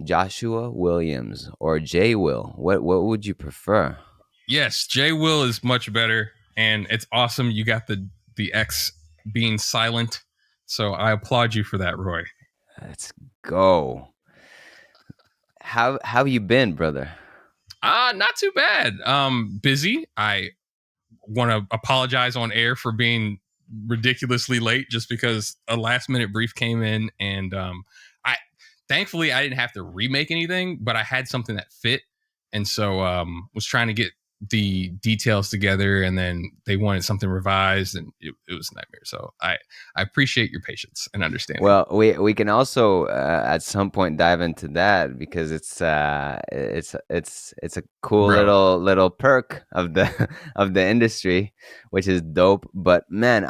Joshua Williams or J Will? What would you prefer? Yes, J Will is much better, and it's awesome. You got the X being silent, so I applaud you for that, Roy. Let's go. How you been, brother? Not too bad. Busy. I want to apologize on air for being ridiculously late, just because a last minute brief came in, and I thankfully I didn't have to remake anything, but I had something that fit, and so was trying to get the details together, and then they wanted something revised, and it was a nightmare. So I appreciate your patience and understanding. Well, we can also at some point dive into that because it's a cool Bro. little perk of the of the industry, which is dope. But man,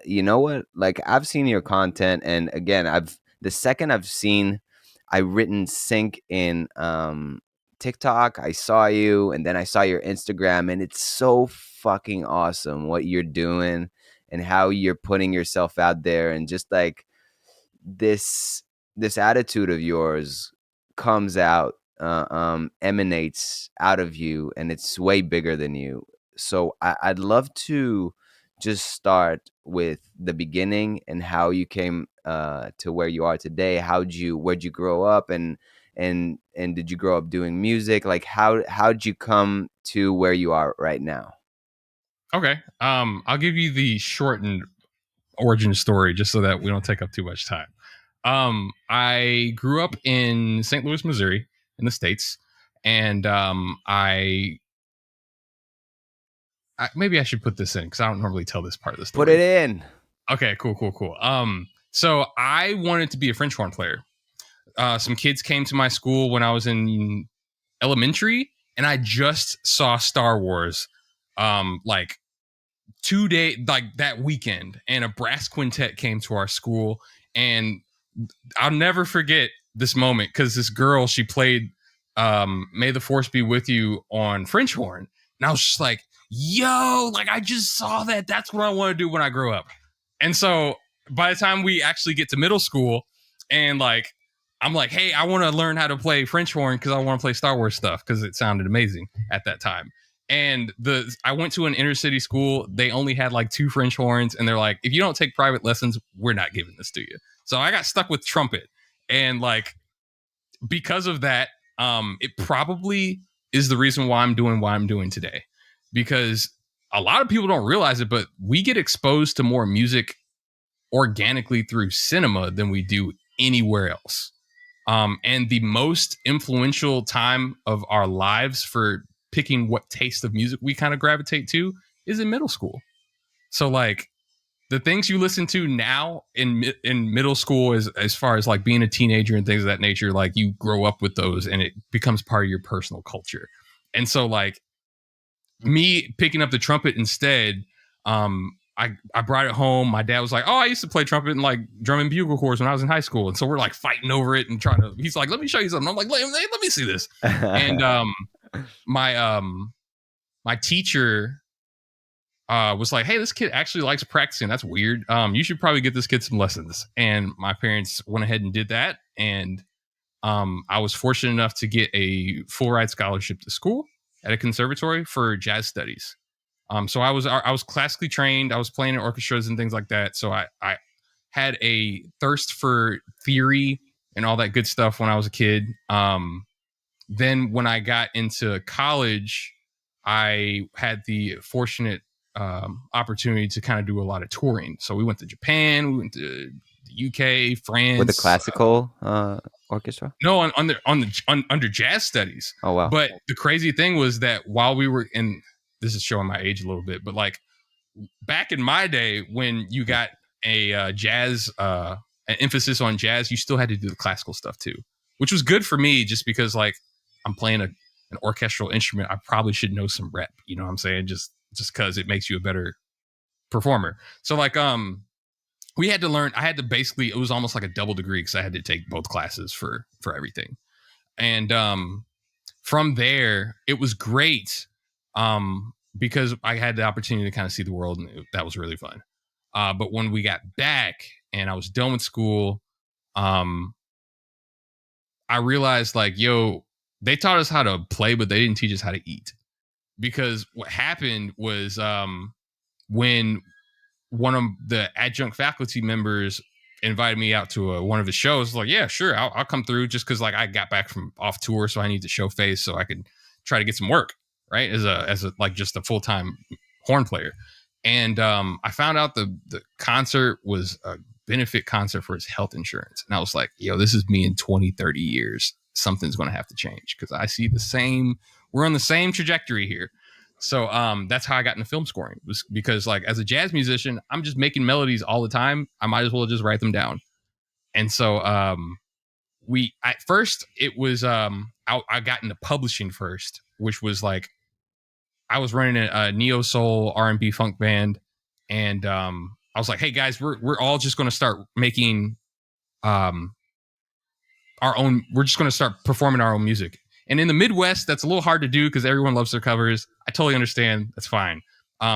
you know what? Like I've seen your content, and again, I've the second I've seen I written sync in TikTok, I saw you, and then I saw your Instagram, and it's so fucking awesome what you're doing and how you're putting yourself out there, and just like this this attitude of yours comes out, emanates out of you, and it's way bigger than you. So I'd love to just start with the beginning and how you came to where you are today. Where'd you grow up, and did you grow up doing music? Like how'd you come to where you are right now? Okay. I'll give you the shortened origin story just so that we don't take up too much time. I grew up in St. Louis, Missouri, in the States, and maybe I should put this in because I don't normally tell this part of the Put it story. in. Okay, cool. So I wanted to be a French horn player. Some kids came to my school when I was in elementary, and I just saw Star Wars, like 2 day, like that weekend, and a brass quintet came to our school, and I'll never forget this moment because this girl, she played May the Force Be With You on French horn. And I was just like, yo, like I just saw that. That's what I want to do when I grow up. And so by the time we actually get to middle school, and like I'm like, hey, I want to learn how to play French horn because I want to play Star Wars stuff because it sounded amazing at that time. And I went to an inner city school. They only had like two French horns, and they're like, if you don't take private lessons, we're not giving this to you. So I got stuck with trumpet, and like because of that, it probably is the reason why I'm doing what I'm doing today, because a lot of people don't realize it, but we get exposed to more music organically through cinema than we do anywhere else. And the most influential time of our lives for picking what taste of music we kind of gravitate to is in middle school. So like the things you listen to now in middle school, as far as like being a teenager and things of that nature, like you grow up with those and it becomes part of your personal culture. And so like me picking up the trumpet instead, I brought it home. My dad was like, "Oh, I used to play trumpet in like drum and bugle corps when I was in high school," and so we're like fighting over it and trying to. He's like, "Let me show you something." I'm like, let me see this." And my my teacher was like, "Hey, this kid actually likes practicing. That's weird. You should probably get this kid some lessons." And my parents went ahead and did that, and I was fortunate enough to get a full ride scholarship to school at a conservatory for jazz studies. So I was classically trained. I was playing in orchestras and things like that. So I had a thirst for theory and all that good stuff when I was a kid. Then when I got into college, I had the fortunate opportunity to kind of do a lot of touring. So we went to Japan, we went to the UK, With the France. classical orchestra? No, under jazz studies. Oh wow. But the crazy thing was that while we were in, this is showing my age a little bit, but like back in my day when you got a jazz an emphasis on jazz, you still had to do the classical stuff too, which was good for me just because like I'm playing an orchestral instrument. I probably should know some rep, you know what I'm saying? Just because it makes you a better performer. So like we had to learn. I had to basically, it was almost like a double degree because I had to take both classes for everything. And from there, it was great because I had the opportunity to kind of see the world, and that was really fun. But when we got back and I was done with school, um, I realized like, yo, they taught us how to play, but they didn't teach us how to eat. Because what happened was when one of the adjunct faculty members invited me out to one of his shows. Like, yeah, sure, I'll come through just because like I got back from off tour, so I need to show face so I could try to get some work, right? As a like just a full time horn player. And I found out the concert was a benefit concert for his health insurance, and I was like, yo, this is me in 20, 30 years. Something's going to have to change because I see the same. We're on the same trajectory here. So that's how I got into film scoring, was because like as a jazz musician, I'm just making melodies all the time. I might as well just write them down. And so we at first it was I got into publishing first, which was like I was running a neo soul R&B funk band, and I was like, hey guys, we're all just going to start making um our own. We're just going to start performing our own music. And in the Midwest, that's a little hard to do because everyone loves their covers. I totally understand. That's fine.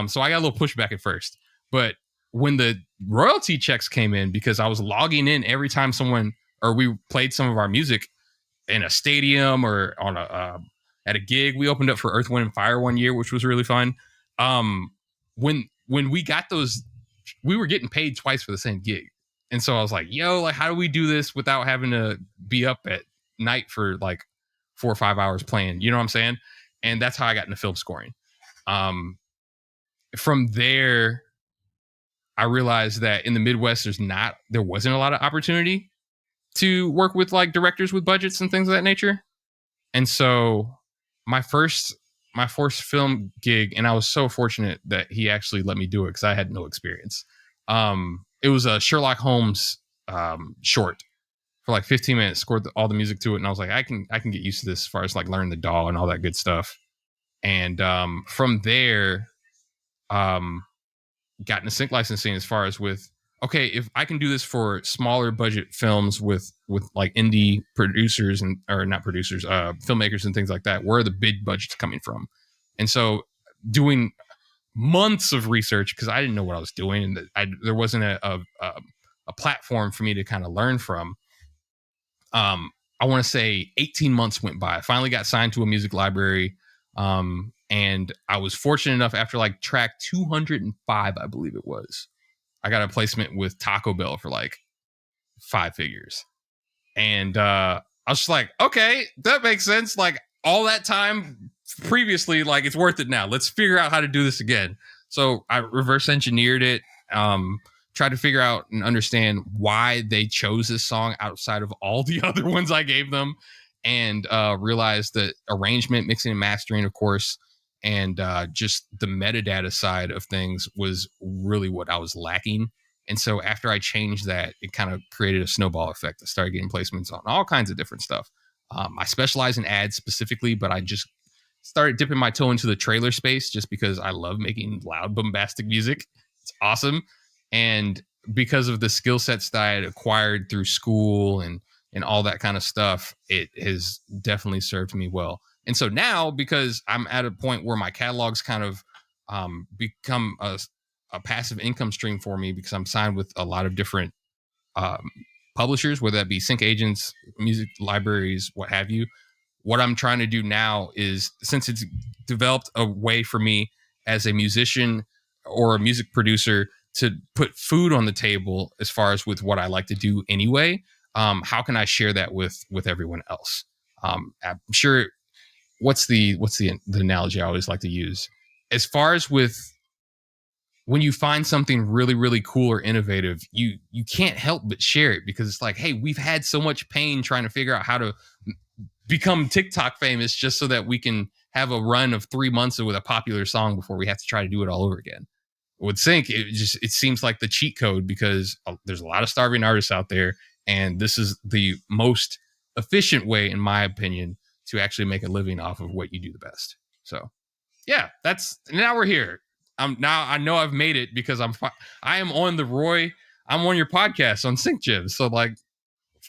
So I got a little pushback at first, but when the royalty checks came in, because I was logging in every time someone or we played some of our music in a stadium or on a at a gig, we opened up for Earth, Wind, and Fire one year, which was really fun. When we got those, we were getting paid twice for the same gig. And so I was like, yo, like, how do we do this without having to be up at night for like 4 or 5 hours playing? You know what I'm saying? And that's how I got into film scoring. Um, from there, I realized that in the Midwest, there wasn't a lot of opportunity to work with like directors with budgets and things of that nature. And so my first my first film gig, and I was so fortunate that he actually let me do it because I had no experience. It was a Sherlock Holmes short for like 15 minutes, scored all the music to it, and I was like, I can get used to this as far as like learning the DAW and all that good stuff. And from there, um, got into sync licensing as far as with okay, if I can do this for smaller budget films with like indie producers and or not producers, filmmakers and things like that, where are the big budgets coming from? And so doing months of research because I didn't know what I was doing and there wasn't a platform for me to kind of learn from. I want to say 18 months went by. I finally got signed to a music library. And I was fortunate enough after like track 205, I believe it was, I got a placement with Taco Bell for like 5 figures. And I was just like, okay, that makes sense. Like all that time previously, like it's worth it now. Let's figure out how to do this again. So I reverse engineered it, tried to figure out and understand why they chose this song outside of all the other ones I gave them, and realized that arrangement, mixing and mastering, of course, and just the metadata side of things was really what I was lacking. And so after I changed that, it kind of created a snowball effect. I started getting placements on all kinds of different stuff. I specialize in ads specifically, but I just started dipping my toe into the trailer space just because I love making loud, bombastic music. It's awesome. And because of the skill sets that I had acquired through school and all that kind of stuff, it has definitely served me well. And so now, because I'm at a point where my catalog's kind of become a passive income stream for me because I'm signed with a lot of different um, publishers, whether that be sync agents, music libraries, what have you. What I'm trying to do now is, since it's developed a way for me as a musician or a music producer to put food on the table as far as with what I like to do anyway, how can I share that with everyone else? I'm sure what's the analogy I always like to use as far as with when you find something really really cool or innovative, you can't help but share it because it's like, hey, we've had so much pain trying to figure out how to become TikTok famous just so that we can have a run of 3 months with a popular song before we have to try to do it all over again. With sync, it seems like the cheat code because there's a lot of starving artists out there, and this is the most efficient way, in my opinion, to actually make a living off of what you do the best. So yeah, that's now we're here. Now I know I've made it because I am on the Roy. I'm on your podcast on Sync Jibs. So like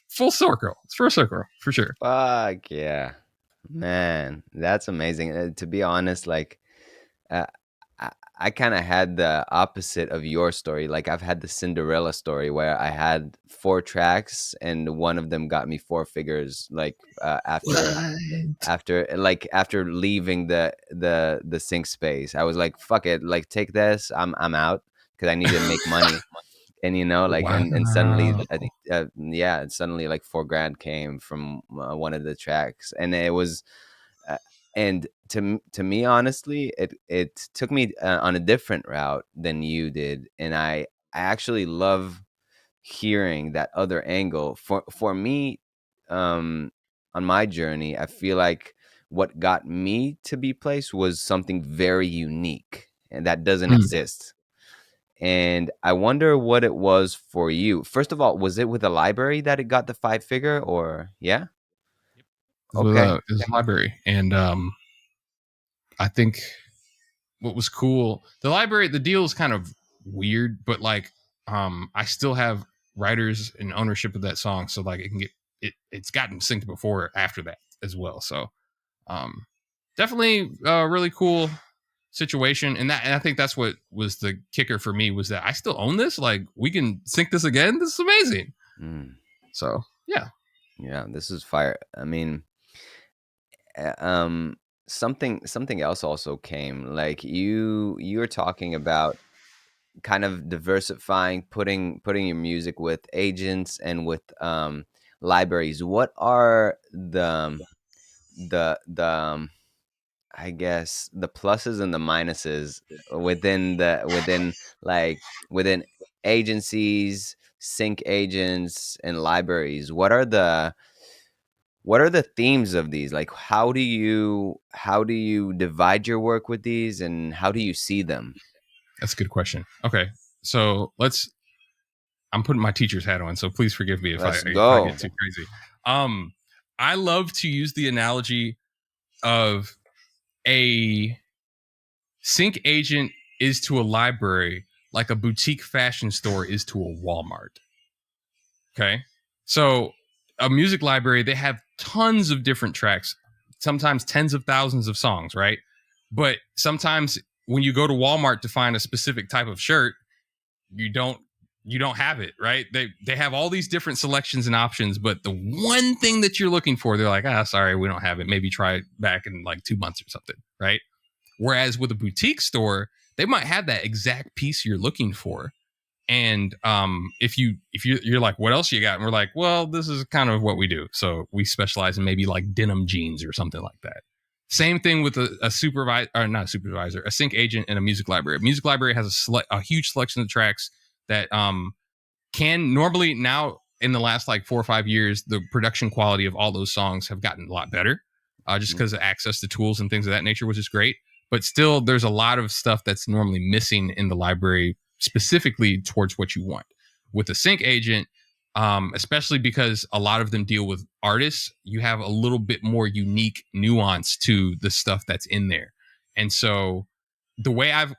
full circle. It's full circle for sure. Fuck yeah, man, that's amazing. To be honest, like, uh, I kind of had the opposite of your story. Like I've had the Cinderella story where I had four tracks and one of them got me four figures. Like What? after leaving the sync space, I was like, "Fuck it, like take this. I'm out because I need to make money." And like and suddenly I Wow. think yeah, and suddenly like 4 grand came from one of the tracks, and it was uh, and to me honestly it took me on a different route than you did, and I actually love hearing that other angle. For me, um on my journey, I feel like what got me to be placed was something very unique and that doesn't Mm. exist. And I wonder what it was for you. First of all, was it with a library that it got the 5 figure, or yeah? Okay. It was a library, and I think what was cool, the library, the deal is kind of weird, but like, I still have writers and ownership of that song, so like it can get it's gotten synced before after that as well. So um, definitely a really cool situation, and I think that's what was the kicker for me, was that I still own this. Like we can sync this again. This is amazing. Mm, So yeah. yeah, this is fire. I mean, uh, um something else also came. Like you were talking about kind of diversifying, putting your music with agents and with libraries. What are the I guess the pluses and the minuses within like within agencies, sync agents, and libraries? What are the themes of these? Like how do you divide your work with these, and how do you see them? That's a good question. Okay, so let's. I'm putting my teacher's hat on, so please forgive me Let's if I get go. too crazy. Um, I love to use the analogy of a sync agent is to a library like a boutique fashion store is to a Walmart. Okay, so a music library, they have tons of different tracks, sometimes tens of thousands of songs, right? But sometimes when you go to Walmart to find a specific type of shirt, you don't have it, right? They have all these different selections and options, but the one thing that you're looking for, they're like, sorry, we don't have it, maybe try it back in like 2 months or something, right? Whereas with a boutique store, they might have that exact piece you're looking for. And if you're like, what else you got? And we're like, well, this is kind of what we do, so we specialize in maybe like denim jeans or something like that. Same thing with a supervisor, or not a supervisor, a sync agent in a music library. A music library has a huge selection of tracks that can normally, now in the last like 4 or 5 years, the production quality of all those songs have gotten a lot better, just Mhm. because of access to tools and things of that nature, which is great. But still, there's a lot of stuff that's normally missing in the library, specifically towards what you want. With a sync agent, especially because a lot of them deal with artists, you have a little bit more unique nuance to the stuff that's in there. And so the way I've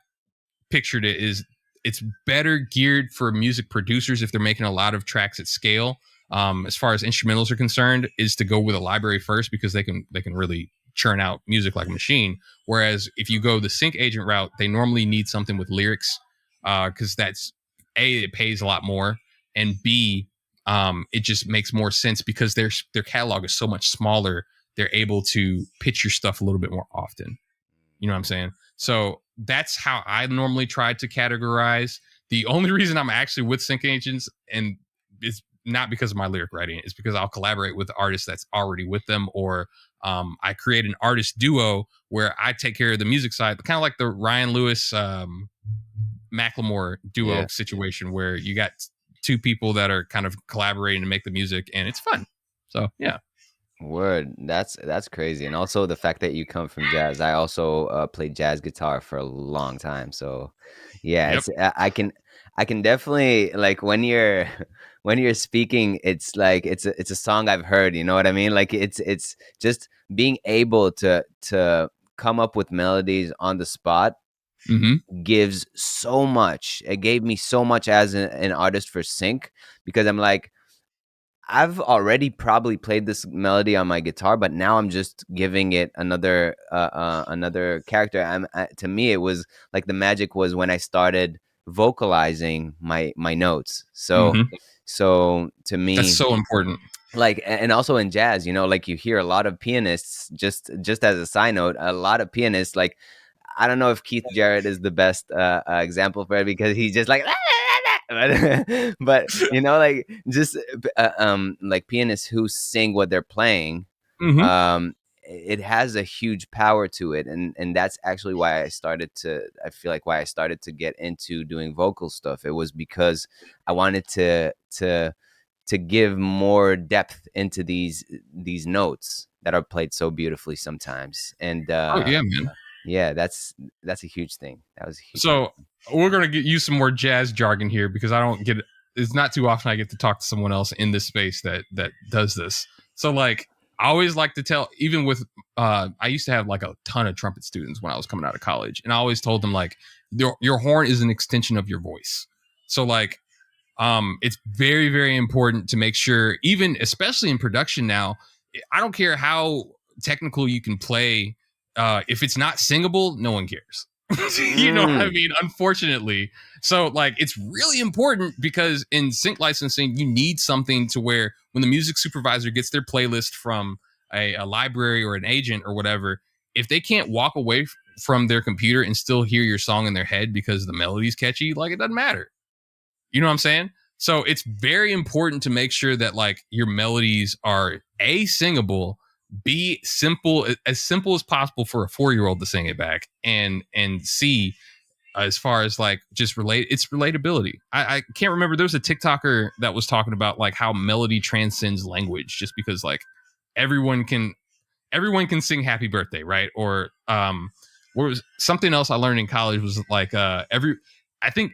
pictured it is, it's better geared for music producers if they're making a lot of tracks at scale. As far as instrumentals are concerned, is to go with a library first, because they can really churn out music like a machine. Whereas if you go the sync agent route, they normally need something with lyrics, because that's a, it pays a lot more, and b, it just makes more sense because their catalog is so much smaller. They're able to pitch your stuff a little bit more often. You know what I'm saying? So that's how I normally try to categorize. The only reason I'm actually with sync agents, and it's not because of my lyric writing, it's because I'll collaborate with the artist that's already with them, or I create an artist duo where I take care of the music side, kind of like the Ryan Lewis Macklemore duo Yeah. situation, where you got two people that are kind of collaborating to make the music, and it's fun. So yeah. Word. That's crazy. And also the fact that you come from jazz. I also played jazz guitar for a long time. So yeah, Yep. I can definitely like when you're when you're speaking, it's like it's a song I've heard, you know what I mean? Like it's just being able to come up with melodies on the spot Mm-hmm. gives so much. It gave me so much as an artist for sync, because I'm like I've already probably played this melody on my guitar, but now I'm just giving it another character. To me, it was like the magic was when I started vocalizing my notes. So Mm-hmm. so to That's me, so important. like, and also in jazz, like you hear a lot of pianists, just as a side note, a lot of pianists, like, I don't know if Keith Jarrett is the best example for it, because he's just like but like, just like pianists who sing what they're playing, Mm-hmm. it has a huge power to it, and that's actually why I feel like why I started to get into doing vocal stuff. It was because I wanted to give more depth into these notes that are played so beautifully sometimes. And Oh yeah, man. yeah, that's a huge thing. That was a huge thing. So we're gonna use some more jazz jargon here because I don't get it. It's not too often I get to talk to someone else in this space that does this. So like I always like to tell, even with I used to have like a ton of trumpet students when I was coming out of college, and I always told them like your horn is an extension of your voice. So like it's very, very important to make sure, even especially in production now, I don't care how technical you can play. If it's not singable, no one cares. You know what I Mm, mean? Unfortunately. So, like, it's really important because in sync licensing, you need something to where when the music supervisor gets their playlist from a library or an agent or whatever, if they can't walk away from their computer and still hear your song in their head because the melody's catchy, like, it doesn't matter. You know what I'm saying? So it's very important to make sure that like your melodies are A, singable, B, simple as possible for a 4-year-old to sing it back, and C, as far as like just it's relatability. I can't remember, there was a TikToker that was talking about like how melody transcends language, just because like everyone can everyone can sing happy birthday, right? Or what was something else I learned in college was like I think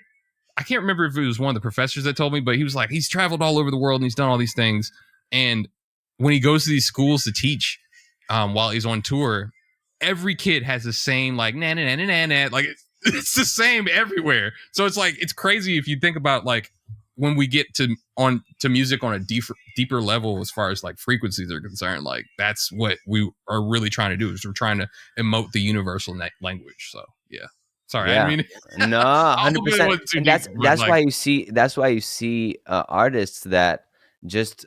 I can't remember if it was one of the professors that told me, but he was like, he's traveled all over the world and he's done all these things. And when he goes to these schools to teach while he's on tour, every kid has the same like na na na na na, like it's the same everywhere. So it's like it's crazy if you think about like when we get to music on a deeper level as far as like frequencies are concerned. Like that's what we are really trying to do, is we're trying to emote the universal language. So yeah, sorry, I didn't yeah. mean. No, I hope it 100%. wasn't too And deep, but like, that's why you see artists that just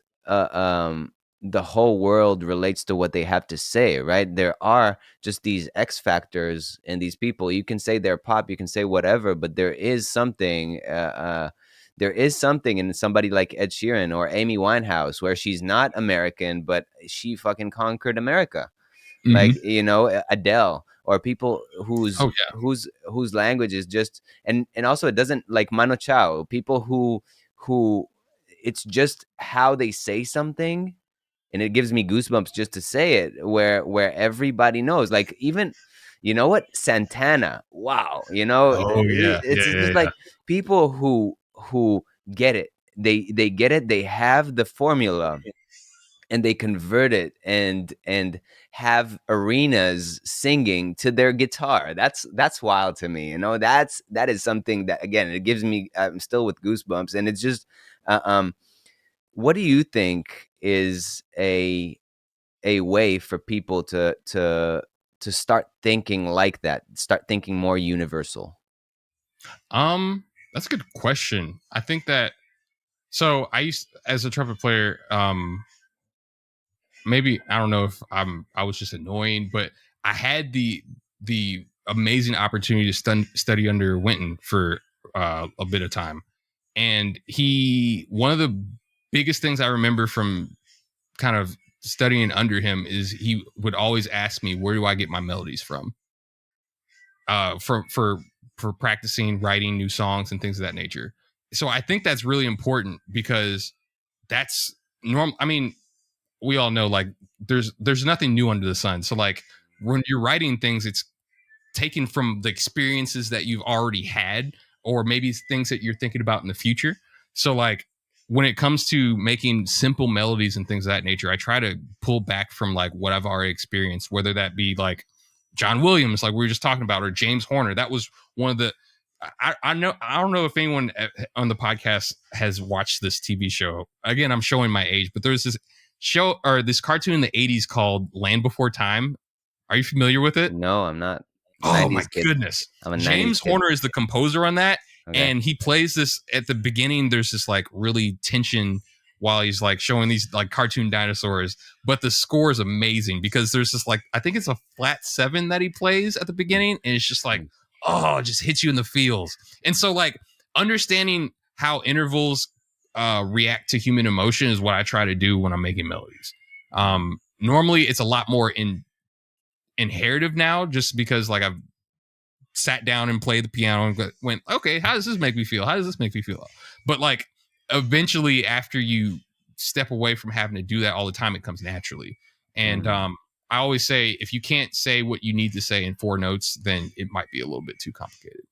the whole world relates to what they have to say, right? There are just these X factors in these people. You can say they're pop, you can say whatever, but there is something in somebody like Ed Sheeran or Amy Winehouse, where she's not American, but she fucking conquered America. Like, mm-hmm. Adele, or people whose Oh yeah, whose language is just, and also it doesn't, like Mano Chao, people who it's just how they say something, and it gives me goosebumps just to say it, where everybody knows, like, even, what, Santana, wow, oh yeah, it's yeah, just yeah, yeah. like people who get it, they get it, they have the formula, and they convert it, and have arenas singing to their guitar. That's wild to me. That is something that, again, it gives me, I'm still with goosebumps. And it's just, what do you think is a way for people to start thinking like that, start thinking more universal? That's a good question. I think that so I used as a trumpet player, maybe I don't know if I was just annoying, but I had the amazing opportunity to study under Winton for a bit of time, and he one of the biggest things I remember from kind of studying under him is he would always ask me, where do I get my melodies from, for practicing writing new songs and things of that nature. So I think that's really important because that's normal. I mean, we all know like there's nothing new under the sun. So like when you're writing things, it's taken from the experiences that you've already had, or maybe things that you're thinking about in the future. So like when it comes to making simple melodies and things of that nature, I try to pull back from like what I've already experienced, whether that be like John Williams, like we were just talking about, or James Horner. That was one of the I know I don't know if anyone on the podcast has watched this TV show. Again, I'm showing my age, but there's this show or this cartoon in the 80s called Land Before Time. Are you familiar with it? No, I'm not. Oh my 90s kid. goodness. I'm a 90s James kid. Horner is the composer on that. Okay. And he plays this at the beginning. There's this like really tension while he's like showing these like cartoon dinosaurs. But the score is amazing because there's this like, I think it's a flat seven that he plays at the beginning. And it's just like, oh, it just hits you in the feels. And so like understanding how intervals react to human emotion is what I try to do when I'm making melodies. Normally it's a lot more inheritive now just because like I've sat down and played the piano and went, okay, how does this make me feel? How does this make me feel? But like eventually after you step away from having to do that all the time, it comes naturally. And Mm. I always say if you can't say what you need to say in four notes, then it might be a little bit too complicated.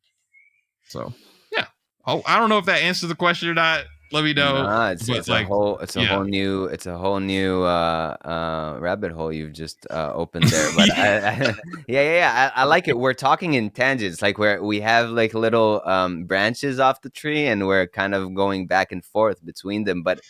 So yeah. Oh, I don't know if that answers the question or not. Let me know. Nah, But like, yeah. it's a whole new rabbit hole you've just opened there. But I like it. We're talking in tangents, like where we have like little branches off the tree, and we're kind of going back and forth between them. But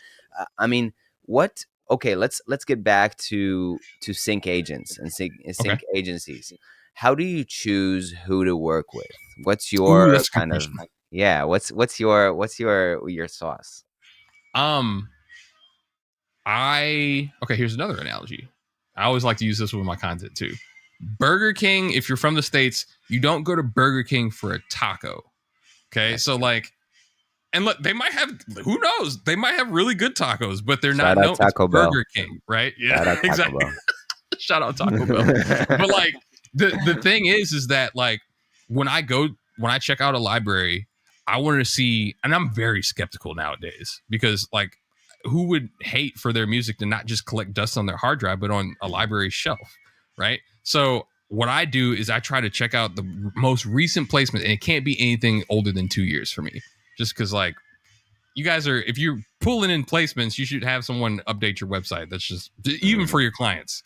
I mean, what? Okay, let's get back to sync agents and Okay. sync agencies. How do you choose who to work with? What's Ooh, your that's a good kind of, question. yeah, what's your sauce? Um, okay, here's another analogy. I always like to use this with my content too. Burger King, if you're from the States, you don't go to Burger King for a taco. Okay. That's So true. like, and look, they might have, who knows? They might have really good tacos, but they're not, Shout out no, it's Taco Bell. Burger King, right? Yeah, Shout out Taco exactly. Bell. Shout out Taco Bell. But like the thing is that like when I go when I check out a library, I want to see, and I'm very skeptical nowadays because like who would hate for their music to not just collect dust on their hard drive, but on a library shelf, right? So what I do is I try to check out the most recent placement, and it can't be anything older than 2 years for me, just because like you guys are, if you're pulling in placements, you should have someone update your website. That's just even for Mhm, your clients.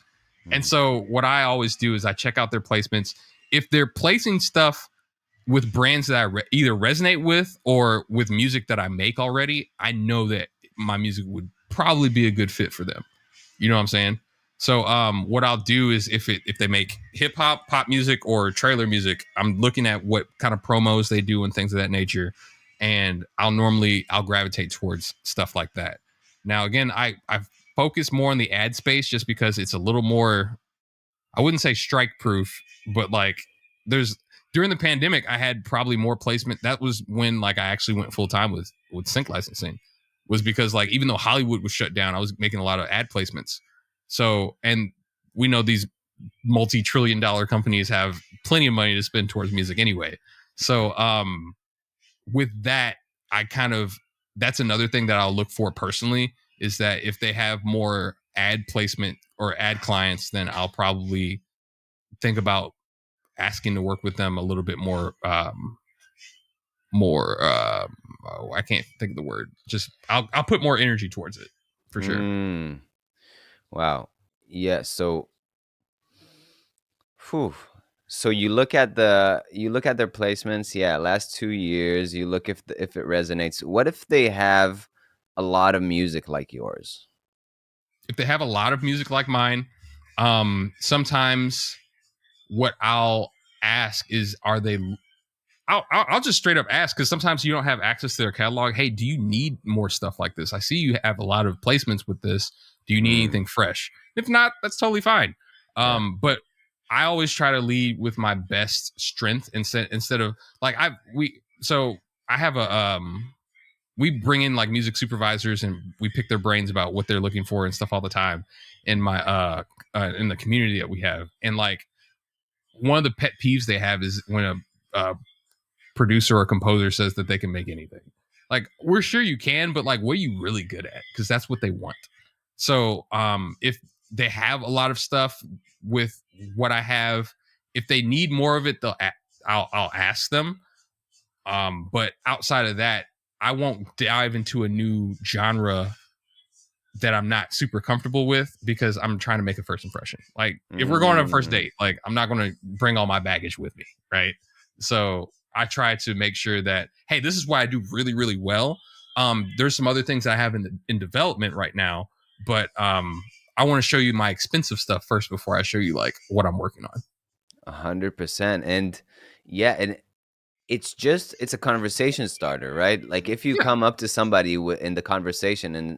And mhm, so what I always do is I check out their placements. If they're placing stuff with brands that either resonate with or with music that I make already, I know that my music would probably be a good fit for them. You know what I'm saying? So what I'll do is if they make hip hop, pop music, or trailer music, I'm looking at what kind of promos they do and things of that nature, and I'll gravitate towards stuff like that. Now again, I focus more on the ad space just because it's a little more, I wouldn't say strike proof, but like there's during the pandemic, I had probably more placement. That was when like I actually went full time with sync licensing, was because like even though Hollywood was shut down, I was making a lot of ad placements. So and we know these multi-trillion-dollar companies have plenty of money to spend towards music anyway. So with that, I kind of, that's another thing that I'll look for personally, is that if they have more ad placement or ad clients, then I'll probably think about asking to work with them a little bit more. Oh, I can't think of the word. Just I'll put more energy towards it for sure. mm. Wow. Yeah. So, whew. So you look at their placements. Yeah, last 2 years. You look if it resonates. What if they have a lot of music like yours? If they have a lot of music like mine, sometimes what I'll ask is, are they I'll just straight up ask, because sometimes you don't have access to their catalog. Hey, do you need more stuff like this? I see you have a lot of placements with this. Do you need Mm, anything fresh? If not, that's totally fine. yeah. But I always try to lead with my best strength instead of like I have a we bring in like music supervisors and we pick their brains about what they're looking for and stuff all the time in my in the community that we have. And like one of the pet peeves they have is when a producer or composer says that they can make anything. Like, we're sure you can, but like, what are you really good at? Because that's what they want. So if they have a lot of stuff with what I have, if they need more of it, I'll ask them. But outside of that, I won't dive into a new genre that I'm not super comfortable with, because I'm trying to make a first impression. Like if we're going on a first Mm, date, like I'm not going to bring all my baggage with me, right? So I try to make sure that, hey, this is why I do really, really well. There's some other things I have in development right now, but I want to show you my expensive stuff first before I show you like what I'm working on. 100%. And yeah, and it's a conversation starter, right? Like if you Yeah, come up to somebody in the conversation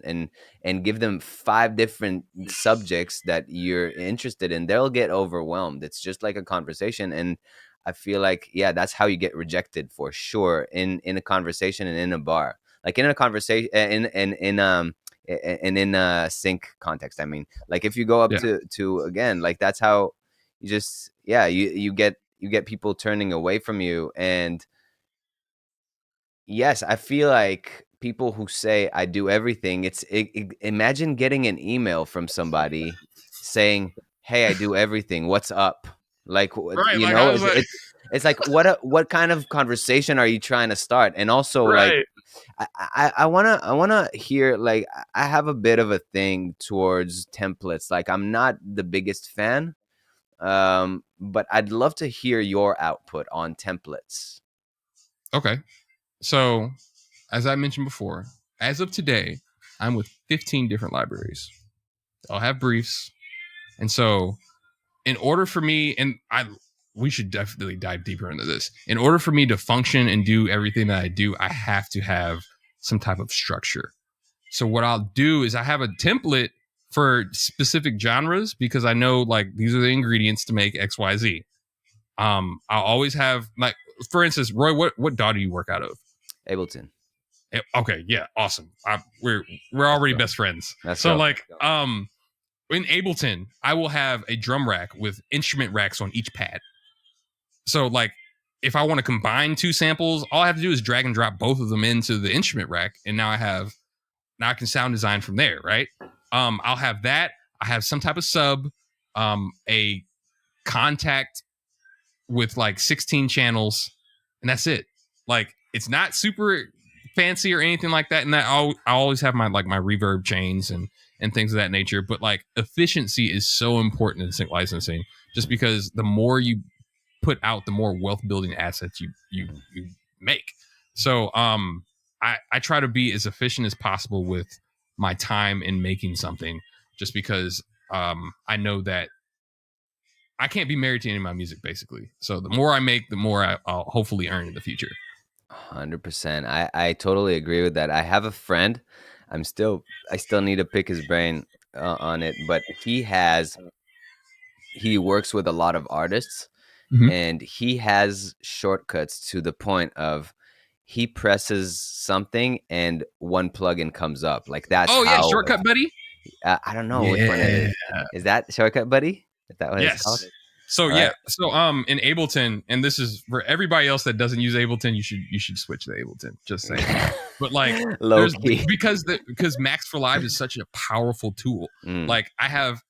and give them five different subjects that you're interested in, they'll get overwhelmed. It's just like a conversation, and I feel like, yeah, that's how you get rejected for sure in a conversation and in a bar, like in a conversation and in a sync context. I mean, like if you go up yeah. to again, like that's how you just, yeah, you get people turning away from you. And yes, I feel like people who say I do everything, imagine getting an email from somebody saying, "Hey, I do everything. What's up?" Like, Right. you Like know, I was like, it's like what kind of conversation are you trying to start? And also, like, right. I wanna hear, like, I have a bit of a thing towards templates. Like, I'm not the biggest fan, but I'd love to hear your output on templates. Okay. So as I mentioned before, as of today, I'm with 15 different libraries. I'll have briefs. And so in order for me, and I we should definitely dive deeper into this. In order for me to function and do everything that I do, I have to have some type of structure. So what I'll do is I have a template for specific genres because I know like these are the ingredients to make XYZ. I'll always have like, for instance, Roy, what DAW do you work out of? Ableton. Okay, yeah, awesome. We're Let's already go. best friends. Let's So go. like in Ableton, I will have a drum rack with instrument racks on each pad. So like if I want to combine two samples, all I have to do is drag and drop both of them into the instrument rack, and now I can sound design from there, right? I'll have that. I have some type of sub, a contact with like 16 channels, and that's it. Like it's not super fancy or anything like that. And that I always have my like my reverb chains and things of that nature. But like efficiency is so important in sync licensing, just Mhm, because the more you put out, the more wealth building assets mhm. you make. So I try to be as efficient as possible with my time in making something, just because I know that I can't be married to any of my music, basically. So the more I make, the more I'll hopefully earn in the future. 100%. I totally agree with that. I have a friend. I still need to pick his brain on it, but he works with a lot of artists, Mm-hmm. and he has shortcuts to the point of he presses something and one plugin comes up. Like that's Oh yeah, how Shortcut Buddy. I don't know which one it Yeah. is. Is that Shortcut Buddy? Is that what it's called? Yes. So All yeah. right. So in Ableton, and this is for everybody else that doesn't use Ableton, you should switch to Ableton. Just saying. But like Low key. because Max for Live is such a powerful tool. Mm. Like I have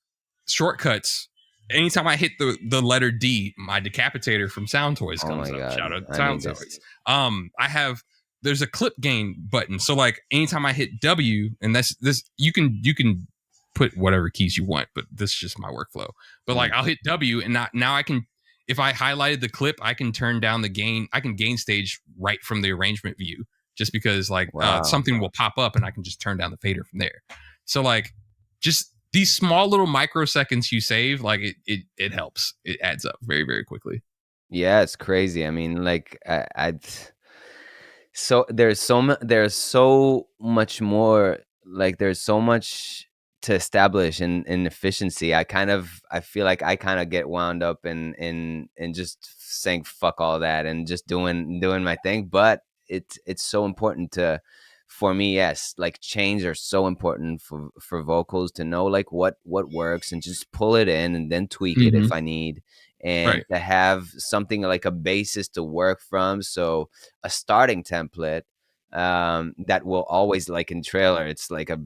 shortcuts. Anytime I hit the letter D, my decapitator from Sound Toys Oh comes my up. god. Shout out I Sound need this. Toys. I have there's a clip gain button. So like anytime I hit W, and that's this you can put whatever keys you want, but this is just my workflow. But like Mm. I'll hit W, and now I can, if I highlighted the clip, I can turn down the gain. I can gain stage right from the arrangement view, just because like Wow. something will pop up and I can just turn down the fader from there. So like just these small little microseconds you save, like it helps. It adds up very, very quickly. Yeah, it's crazy. I mean, like I so there's so much more, like there's so much to establish in efficiency. I feel like I kind of get wound up in just saying fuck all that and just doing my thing. But it's so important to, for me, yes, like chains are so important for vocals, to know like what works and just pull it in and then tweak it Mm-hmm. if I need, and Right. to have something like a basis to work from. So a starting template, that will always, like in trailer, it's like a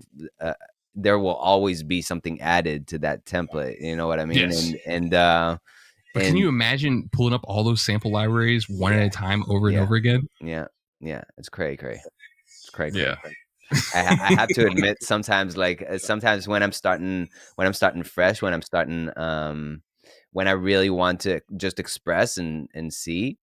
there will always be something added to that template. You know what I mean? Yes. But can you And imagine pulling up all those sample libraries one at yeah, a time over and yeah, over again? yeah, yeah. It's cray cray. It's cray cray. Yeah. I have to admit, sometimes, like sometimes when I'm starting fresh, when I really want to just express and see,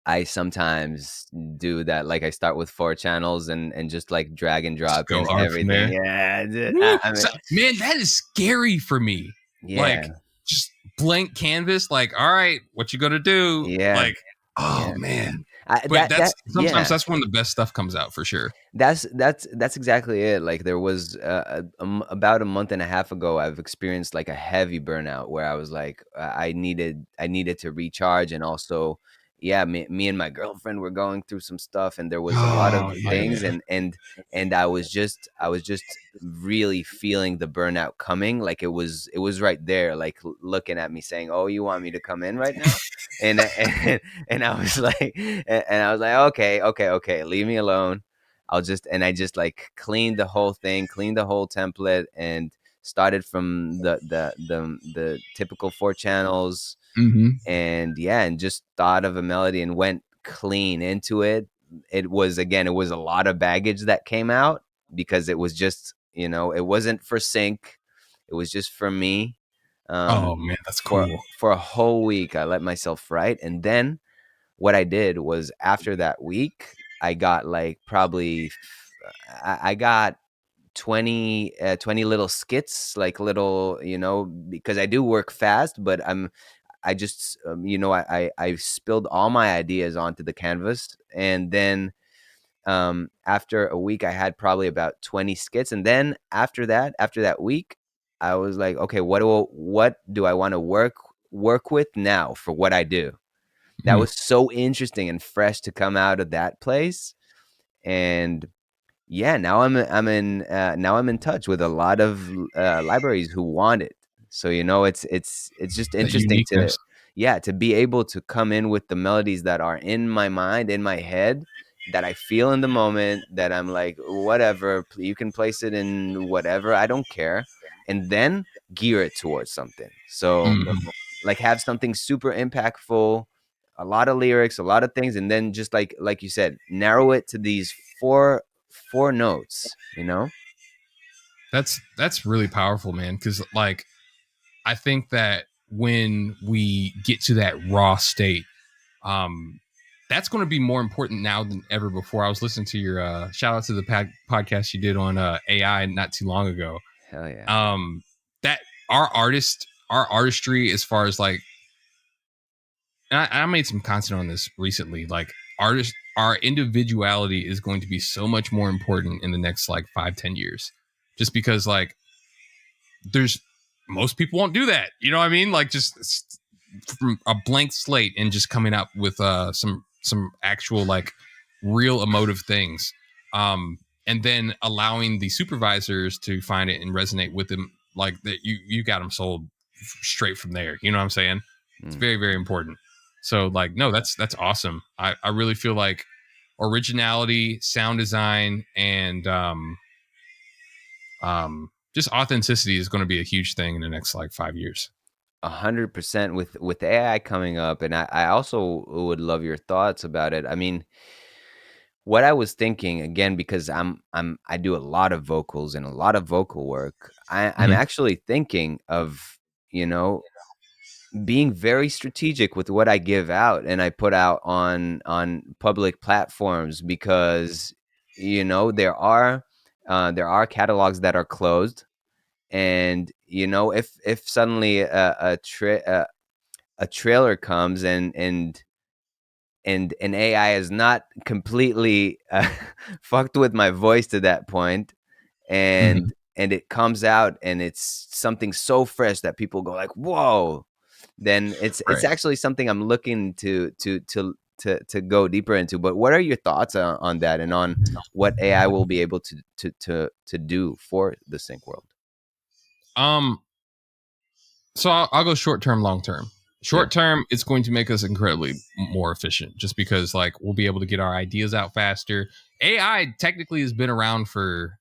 I sometimes do that. Like I start with 4 channels and just like drag and Just drop go in hard from everything. there. Yeah, Woo! I mean, So, man, that is scary for me. Like, yeah, just blank canvas. Like, all right, what you gonna do? yeah, Like, oh yeah. man. But That that's sometimes yeah. that's when the best stuff comes out for sure. That's exactly it. Like there was about a month and a half ago, I've experienced like a heavy burnout where I was like, I needed to recharge, and also, yeah, me and my girlfriend were going through some stuff, and there was a lot of Oh yeah, things, yeah. and I was just really feeling the burnout coming. Like it was right there, like looking at me saying, "Oh, you want me to come in right now?" And I was like, and I was like, okay, okay, okay, leave me alone. I just like cleaned the whole thing, cleaned the whole template, and started from the typical 4 channels, Mm-hmm. and yeah, and just thought of a melody and went clean into it. It was, again, it was a lot of baggage that came out because it was just, it wasn't for sync. It was just for me. Oh Um, man, that's for cool. for a whole week, I let myself write, and then what I did was after that week, I got like probably I got 20 little skits, like little, because I do work fast, but I just I spilled all my ideas onto the canvas, and then after a week I had probably about 20 skits, and then after that week, I was like, okay, what do I want to work with now for what I do? That Mhm. was so interesting and fresh to come out of that place. And yeah, now I'm in touch with a lot of libraries who want it. So it's just That interesting to, uniqueness. yeah, to be able to come in with the melodies that are in my mind, in my head, that I feel in the moment, that I'm like, whatever, you can place it in whatever, I don't care, and then gear it towards something. So Mhm. like have something super impactful, a lot of lyrics, a lot of things, and then just like you said, narrow it to these four notes, That's really powerful, man. Because like I think that when we get to that raw state, um, that's going to be more important now than ever before. I was listening to your shout out to the podcast you did on AI not too long ago. Hell yeah. That our artistry, as far as like, and I made some content on this recently. Like our individuality is going to be so much more important in the next like 5-10 years, just because like there's most people won't do that. You know what I mean? Like just from a blank slate and just coming up with some actual like real emotive things. And then allowing the supervisors to find it and resonate with them, like that you got them sold straight from there. You know what I'm saying? It's Mm. very, very important. So like no, that's awesome. I really feel like originality, sound design, and just authenticity is going to be a huge thing in the next like 5 years. 100% with AI coming up, and I also would love your thoughts about it. I mean, what I was thinking, again, because I do a lot of vocals and a lot of vocal work. I'm Mhm. actually thinking of, you know being very strategic with what I give out and I put out on public platforms, because there are catalogs that are closed, and if suddenly a trailer comes, and an AI is not completely fucked with my voice to that point, Mhm. and it comes out and it's something so fresh that people go like, whoa, then it's Right. actually something I'm looking to go deeper into. But what are your thoughts on that, and on what AI will be able to do for the sync world? Um, so I'll go short term, long term. Yeah. Short term, it's going to make us incredibly more efficient, just because like we'll be able to get our ideas out faster. AI technically has been around for,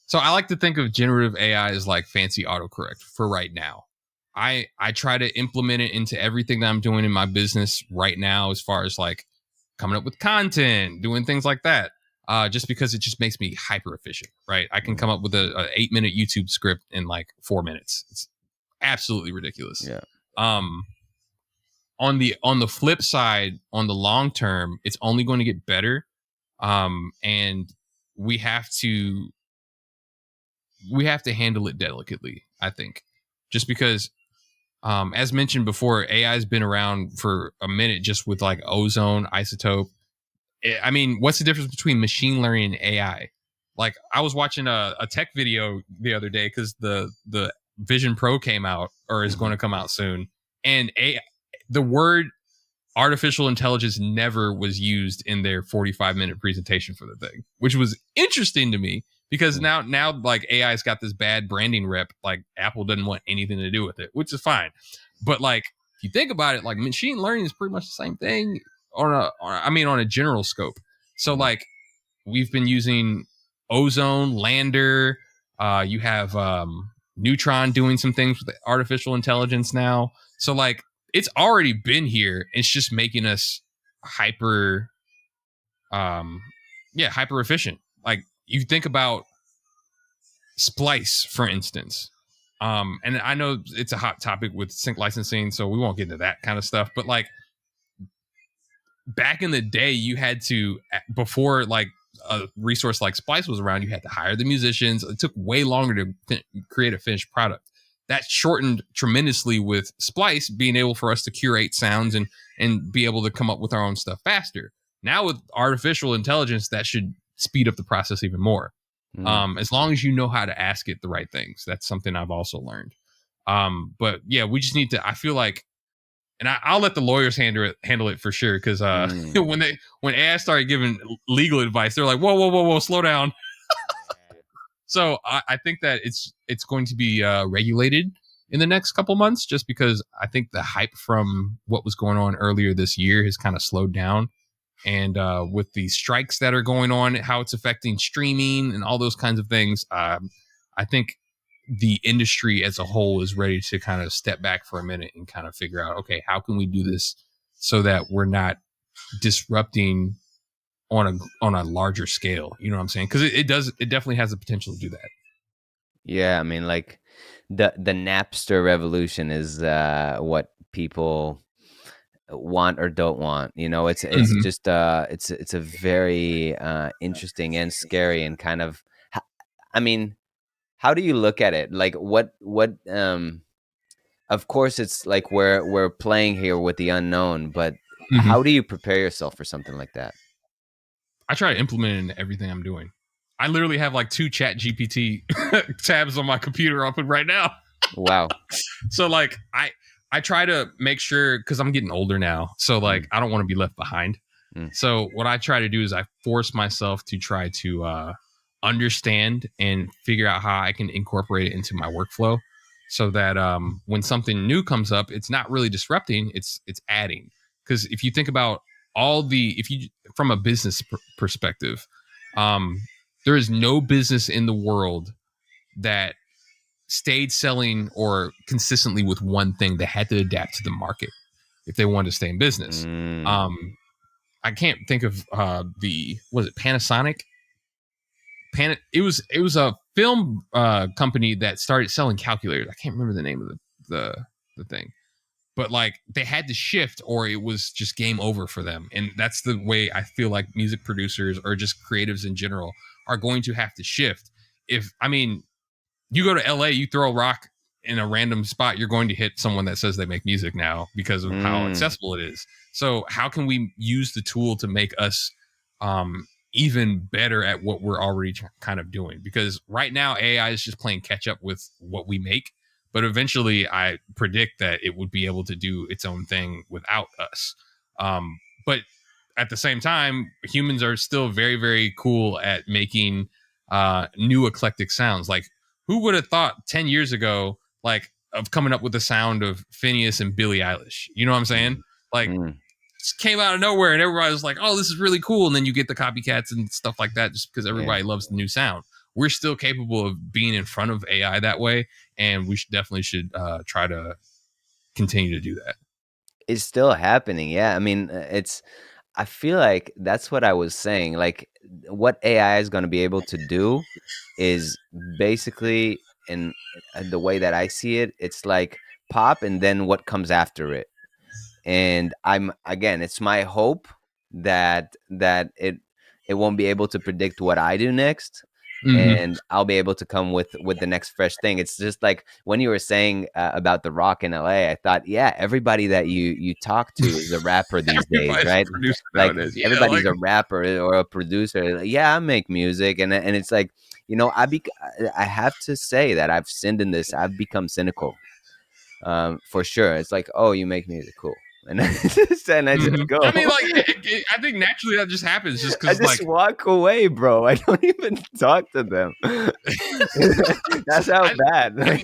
so I like to think of generative AI as like fancy autocorrect for right now. I try to implement it into everything that I'm doing in my business right now, as far as like coming up with content, doing things like that. Just because it just makes me hyper efficient, right? I can Mm, come up with a 8 minute YouTube script in like 4 minutes. It's absolutely ridiculous. yeah. Um, on the flip side, on the long term, it's only going to get better. And we have to we have to handle it delicately, I think, just because, as mentioned before, AI has been around for a minute, just with like ozone isotope. I mean, what's the difference between machine learning and AI? Like, I was watching a tech video the other day because the Vision Pro came out, or is going Mhm. to come out soon, and the word artificial intelligence never was used in their 45-minute presentation for the thing, which was interesting to me because Mm. now like AI's got this bad branding rep. Like, Apple doesn't want anything to do with it, which is fine. But like, if you think about it, like, machine learning is pretty much the same thing on a general scope. So Mm. like, we've been using ozone, lander. You have Neutron doing some things with artificial intelligence now. So like, it's already been here. It's just making us hyper, um, yeah, hyper efficient. Like, you think about Splice, for instance. And I know it's a hot topic with sync licensing, so we won't get into that kind of stuff. But like, back in the day, you had to, before like a resource like Splice was around, you had to hire the musicians. It took way longer to create a finished product. That shortened tremendously with Splice being able for us to curate sounds and be able to come up with our own stuff faster. Now with artificial intelligence, that should speed up the process even more. Mm. As long as you know how to ask it the right things. That's something I've also learned. But yeah, we just need to. I feel like, and I'll let the lawyers handle it for sure. Because Mm. when AI started giving legal advice, they're like, whoa, whoa, whoa, whoa, slow down. So I think that it's going to be regulated in the next couple months, just because I think the hype from what was going on earlier this year has kind of slowed down. And with the strikes that are going on, how it's affecting streaming and all those kinds of things, I think the industry as a whole is ready to kind of step back for a minute and kind of figure out, okay, how can we do this so that we're not disrupting on a larger scale? You know what I'm saying? Because it definitely has the potential to do that. Yeah, I mean, like the Napster revolution is what people want or don't want. You know, it's Mm-hmm. just it's a very interesting and scary and kind of. I mean, how do you look at it? Like, what? Of course, it's like we're playing here with the unknown, but Mm-hmm. how do you prepare yourself for something like that? I try to implement it in everything I'm doing. I literally have like two Chat GPT tabs on my computer open right now. Wow. So like, I try to make sure, because I'm getting older now, so like, Mm. I don't want to be left behind. Mm. So what I try to do is I force myself to try to understand and figure out how I can incorporate it into my workflow, so that when something new comes up, it's not really disrupting, it's adding. Because if you think about if you, from a business perspective, um, there is no business in the world that stayed selling or consistently with one thing. They had to adapt to the market if they wanted to stay in business. Mm. Um, I can't think of the was it Panasonic? It was a film company that started selling calculators. I can't remember the name of the thing, but like, they had to shift or it was just game over for them. And that's the way I feel like music producers or just creatives in general are going to have to shift. If I mean, you go to LA, you throw a rock in a random spot, you're going to hit someone that says they make music now because of how Mm. accessible it is. So how can we use the tool to make us even better at what we're already kind of doing? Because right now AI is just playing catch up with what we make, but eventually I predict that it would be able to do its own thing without us. But at the same time, humans are still very, very cool at making new eclectic sounds. Like, who would have thought 10 years ago, like, of coming up with the sound of Phineas and Billie Eilish? You know what I'm saying? Mm. Like, Mm. just came out of nowhere and everybody was like, oh, this is really cool. And then you get the copycats and stuff like that just because Yeah. everybody loves the new sound. We're still capable of being in front of AI that way. And we should try to continue to do that. It's still happening. Yeah. I mean, I feel like that's what I was saying. Like, what AI is going to be able to do is basically, in the way that I see it, it's like pop and then what comes after it. and I'm again, it's my hope that it won't be able to predict what I do next, Mm-hmm. and I'll be able to come with the next fresh thing. It's just like when you were saying about the rock in LA, I thought, yeah, everybody that you talk to is a rapper these days, Everybody's a right? producer Like nowadays. Yeah, everybody's like a rapper or a producer. Like, yeah, I make music, and it's like, I have to say that I've sinned in this. I've become cynical, for sure. It's like, oh, you make music, cool, and and I just I go. mean, like I think naturally that just happens, just I because just like walk away, bro. I don't even talk to them. That's how I, bad. I Like,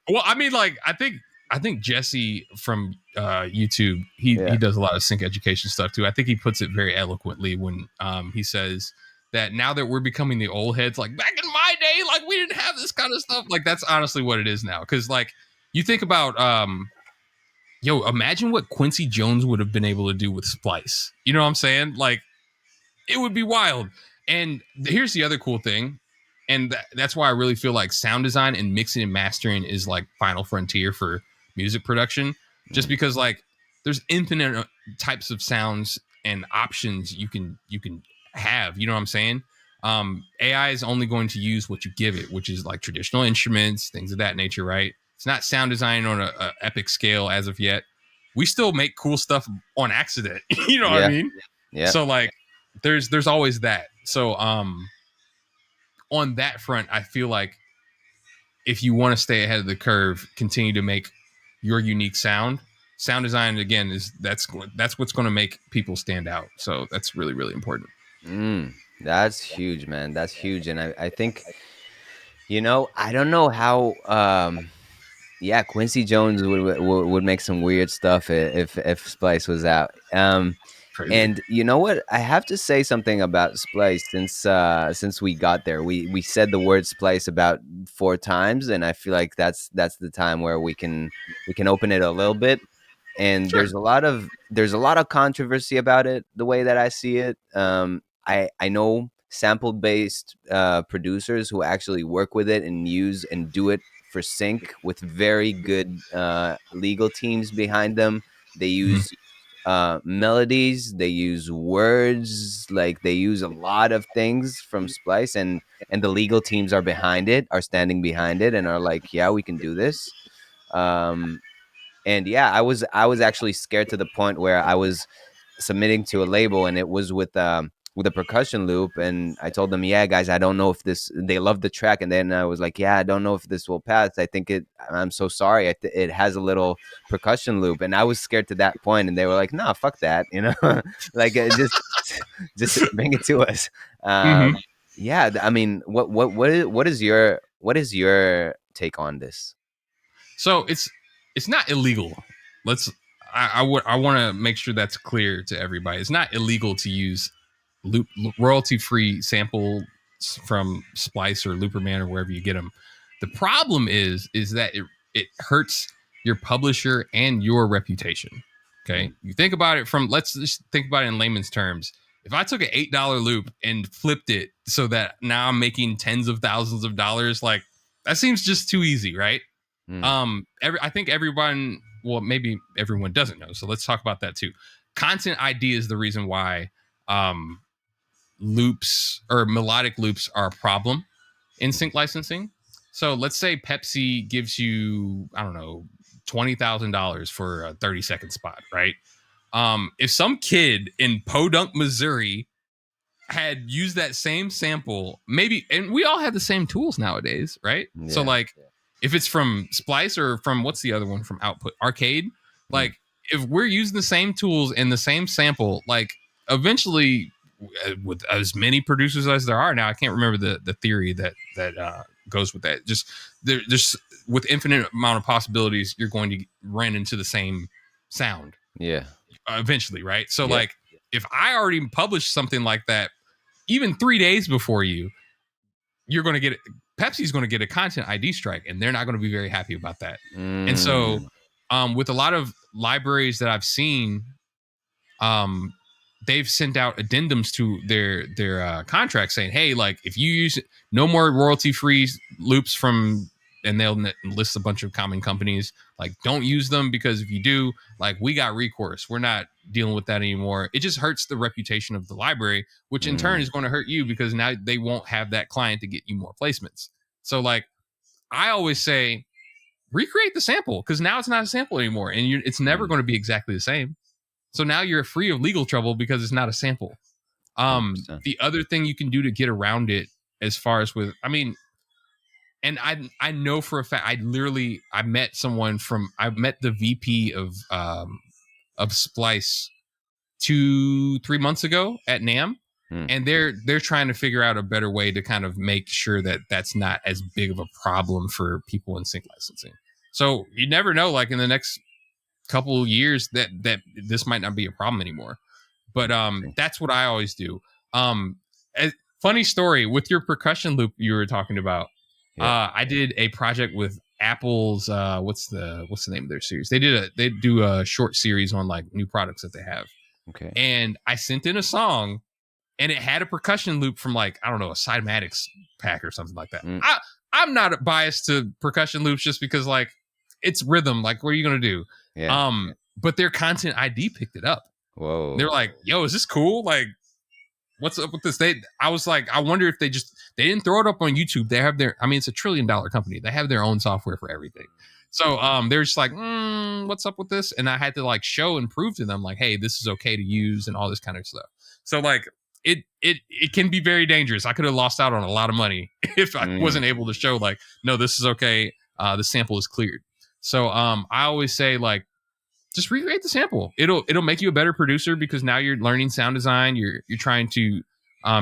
well, I mean, like I think Jesse from YouTube, he yeah. does a lot of sync education stuff too. I think he puts it very eloquently when he says that now that we're becoming the old heads, like back in my day, like we didn't have this kind of stuff. Like that's honestly what it is now. Because like you think about yo, imagine what Quincy Jones would have been able to do with Splice. You know what I'm saying? Like it would be wild. And here's the other cool thing, and that's why I really feel like sound design and mixing and mastering is like final frontier for music production. Just Mm, because like there's infinite types of sounds and options you can have. You know what I'm saying? AI is only going to use what you give it, which is like traditional instruments, things of that nature, right? It's not sound design on a epic scale as of yet. We still make cool stuff on accident. You know what I yeah, mean? yeah. So like there's always that. So on that front, I feel like if you want to stay ahead of the curve, continue to make your unique sound. Sound design again is that's what's going to make people stand out. So that's really really important. That's huge, man. That's huge, and I think, I don't know how. Yeah, Quincy Jones would make some weird stuff if Splice was out. Crazy. And you know what? I have to say something about Splice since we got there. We said the word Splice about 4 times, and I feel like that's the time where we can open it a little bit. And Sure. there's a lot of controversy about it, the way that I see it. I know sample based producers who actually work with it and use and do it for sync with very good legal teams behind them. They Mhm. use melodies, they use words, like they use a lot of things from Splice, and the legal teams are behind it, are standing behind it, and are like, yeah, we can do this. Um, and yeah, I was actually scared to the point where I was submitting to a label, and it was with a percussion loop, and I told them, yeah, guys, I don't know if this, they loved the track, and then I was like, yeah, I don't know if this will pass. I'm so sorry, it has a little percussion loop, and I was scared to that point, and they were like, nah, fuck that, like, just bring it to us. Mhm. Yeah, I mean, what is your take on this? So it's not illegal. Let's I want to make sure that's clear to everybody. It's not illegal to use loop royalty free samples from Splice or Looperman or wherever you get them. The problem is that it hurts your publisher and your reputation. Okay, Mm, you think about it from let's just think about it in layman's terms. If I took an $8 loop and flipped it so that now I'm making tens of thousands of dollars, like that seems just too easy, right? mm, I think everyone, well, maybe everyone doesn't know. So let's talk about that too. Content ID is the reason why um, loops or melodic loops are a problem in sync licensing. So let's say Pepsi gives you, I don't know, $20,000 for a 30-second spot, right? If some kid in Podunk, Missouri had used that same sample, maybe, and we all have the same tools nowadays, right? So yeah. like, if it's from Splice or from what's the other one from Output Arcade, Mm, like if we're using the same tools and the same sample, like eventually, with as many producers as there are now, I can't remember the theory that goes with that. Just there's with infinite amount of possibilities, you're going to run into the same sound yeah. eventually, right? So Yeah. like, if I already published something like that even 3 days before you're going to get Pepsi's going to get a content ID strike, and they're not going to be very happy about that. And so, Mm, with a lot of libraries that I've seen, um, they've sent out addendums to their contract saying, "Hey, like if you use no more royalty free loops from and they'll list a bunch of common companies. Like, don't use them, because if you do, like, we got recourse. We're not dealing with that anymore. It just hurts the reputation of the library, which in turn Mm, is going to hurt you, because now they won't have that client to get you more placements. So, like, I always say, recreate the sample, because now it's not a sample anymore, and it's never mm, going to be exactly the same. So now you're free of legal trouble because it's not a sample. 100%. The other thing you can do to get around it, as far as with, I mean, and I know for a fact, I met the VP of Splice 2-3 months ago at NAM, Mm, and they're trying to figure out a better way to kind of make sure that that's not as big of a problem for people in sync licensing. So you never know, like in the next couple of years, that this might not be a problem anymore. But interesting. that's what I always do. Um, Funny story with your percussion loop you were talking about. Yeah. I did a project with Apple's. What's the name of their series? They do a short series on like new products that they have, Okay. and I sent in a song, and it had a percussion loop from, like, I don't know, a Cymatics pack or something like that. Mm, I'm not biased to percussion loops, just because, like, it's rhythm. Like, what are you gonna do? yeah. But their content ID picked it up. They're Whoa. like, "Yo, is this cool? Like, what's up with this?" I was like, I wonder if they didn't throw it up on YouTube. They have their, I mean, it's $1 trillion company. They have their own software for everything. So they're just like, what's up with this? And I had to like show and prove to them, like, hey, this is okay to use and all this kind of stuff. So like, it can be very dangerous. I could have lost out on a lot of money if I Mm, wasn't able to show, like, no, this is okay. The sample is cleared. So I always say, like, just recreate the sample. It'll make you a better producer, because now you're learning sound design. You're trying to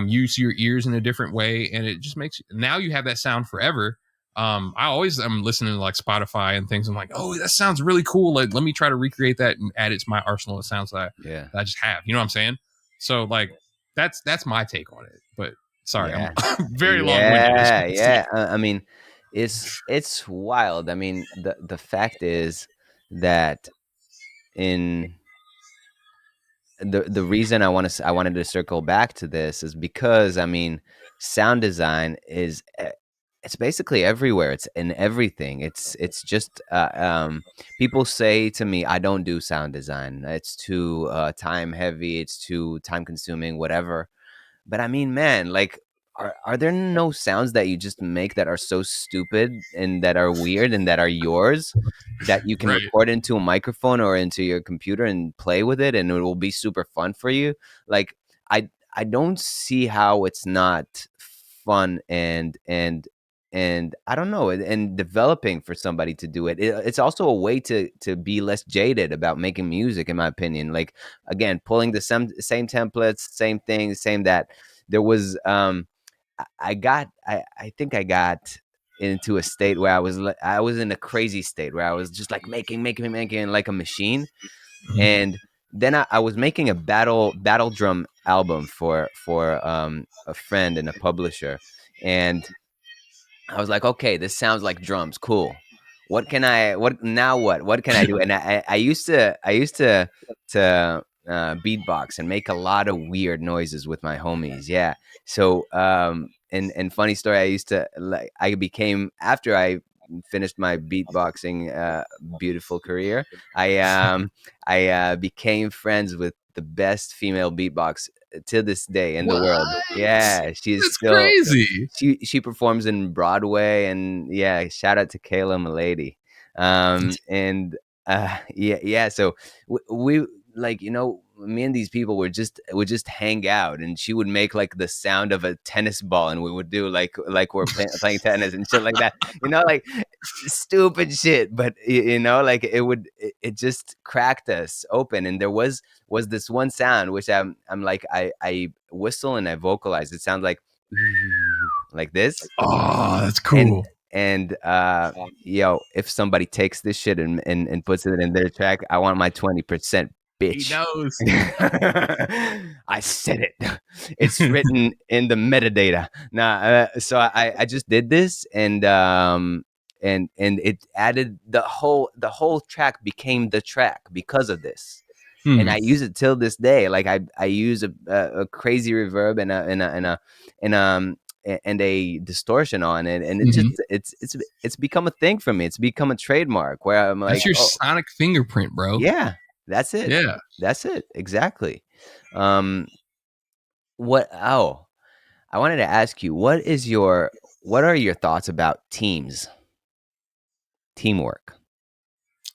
use your ears in a different way, and it just makes, now you have that sound forever. I always am listening to like Spotify and things. I'm like, oh, that sounds really cool. Like, let me try to recreate that and add it to my arsenal of sounds yeah. that I just have. You know what I'm saying? So like, that's my take on it. But sorry, I'm Yeah. very long winded, as you Yeah. can see. Yeah. I mean, it's wild. I mean, the fact is that in the reason I wanted to circle back to this is because I mean, sound design is it's basically everywhere. It's in everything. It's just people say to me, I don't do sound design. It's too time heavy. It's too time consuming. Whatever. But I mean, man, like, are there no sounds that you just make that are so stupid and that are weird and that are yours that you can Right. record into a microphone or into your computer and play with it and it will be super fun for you? Like, I don't see how it's not fun and I don't know and developing for somebody to do it. It's also a way to be less jaded about making music, in my opinion. Like, again, pulling the same templates, same things, same that. There was I think I got into a state where I was in a crazy state where I was just like making like a machine. And then I was making a battle drum album for a friend and a publisher. And I was like, okay, this sounds like drums. Cool. What now? What can I do? And I used to beatbox and make a lot of weird noises with my homies. Yeah. So, and funny story, I used to like, I became, after I finished my beatboxing, beautiful career, I became friends with the best female beatbox to this day in the world. What? Yeah. She's That's still, crazy. she performs in Broadway, and yeah, shout out to Kayla Milady. And yeah, yeah. So we like, me and these people would just hang out, and she would make like the sound of a tennis ball, and we would do like we're playing tennis and shit like that. Like stupid shit, but like it just cracked us open. And there was this one sound which I'm like, I whistle and I vocalize. It sounds like this. Oh, that's and cool. and yo, if somebody takes this shit and puts it in their track, I want my 20%, He bitch. knows. I said it. It's written in the metadata. Nah, so I just did this, and it added the whole track became the track because of this. And Hmm. I use it till this day. Like, I use a crazy reverb and a and a distortion on it, and Mhm. it's become a thing for me. It's become a trademark where I'm That's like, your oh sonic fingerprint, bro. yeah, that's it, Yeah. that's it exactly. Um, what? Oh, I wanted to ask you, what are your thoughts about teamwork?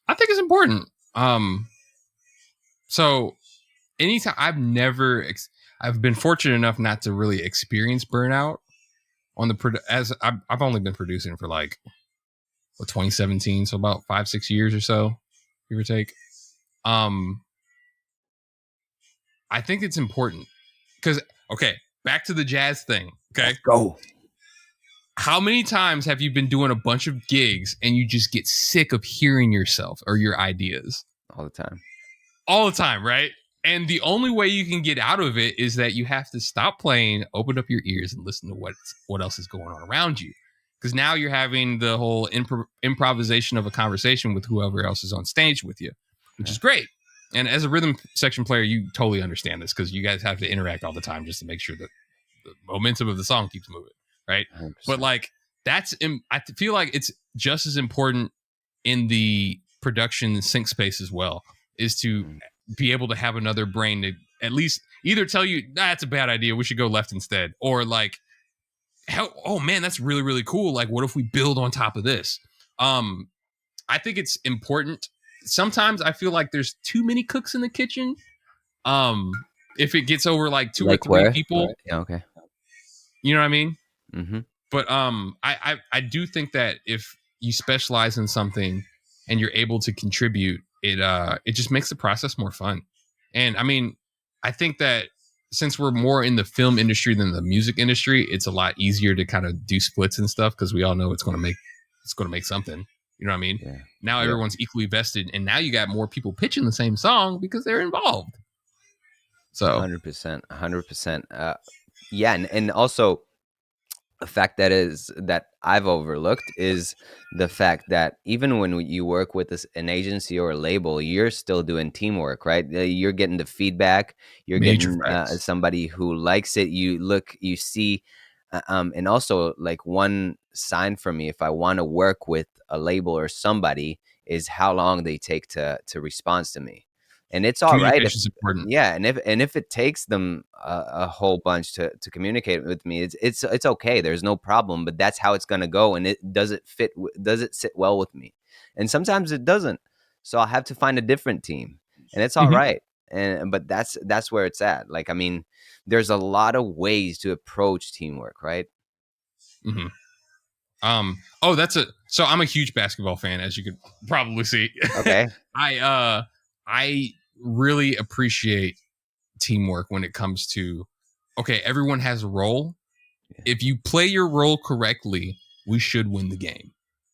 I think it's important. So anytime I've been fortunate enough not to really experience burnout on as I've only been producing for like 2017, so about 5-6 years or so, give or take. Um, I think it's important because okay, back to the jazz thing. Okay, Let's go. how many times have you been doing a bunch of gigs and you just get sick of hearing yourself or your ideas? All the time. All the time, right? And the only way you can get out of it is that you have to stop playing, open up your ears, and listen to what else is going on around you. Because now you're having the whole improvisation of a conversation with whoever else is on stage with you, which Yeah, is great. And as a rhythm section player, you totally understand this because you guys have to interact all the time just to make sure that the momentum of the song keeps moving, right? But 100%. like I feel like it's just as important in the production sync space as well, is to Mm, be able to have another brain to at least either tell you that's a bad idea, we should go left instead, or like, hell, oh man, that's really really cool. Like, what if we build on top of this? Um, I think it's important. Sometimes I feel like there's too many cooks in the kitchen. Um, if it gets over like two or like three where? people, Yeah, okay. you know what I mean? Mhm. But I do think that if you specialize in something and you're able to contribute, it just makes the process more fun. And I mean, I think that since we're more in the film industry than the music industry, it's a lot easier to kind of do splits and stuff because we all know it's going to make something. You know what I mean? Yeah. Now Yep. everyone's equally vested, and now you got more people pitching the same song because they're involved. So 100%. 100%. Yeah, and also a fact that I've overlooked is the fact that even when you work with an agency or a label, you're still doing teamwork, right? You're getting the feedback. You're major getting facts. somebody who likes it. You look, you see, and also like one sign for me if I want to work with a label or somebody is how long they take to respond to me, and it's all right if Communication is important. yeah, and if it takes them a whole bunch to communicate with me, it's okay. There's no problem, but that's how it's gonna go, and it does it fit? Does it sit well with me? And sometimes it doesn't, so I'll have to find a different team, and it's all Hmm. right. And but that's where it's at. Like I mean, there's a lot of ways to approach teamwork, right? Hmm. Oh, so I'm a huge basketball fan, as you could probably see. Okay. I uh I really appreciate teamwork when it comes to okay, everyone has a role. Yeah. If you play your role correctly, we should win the game.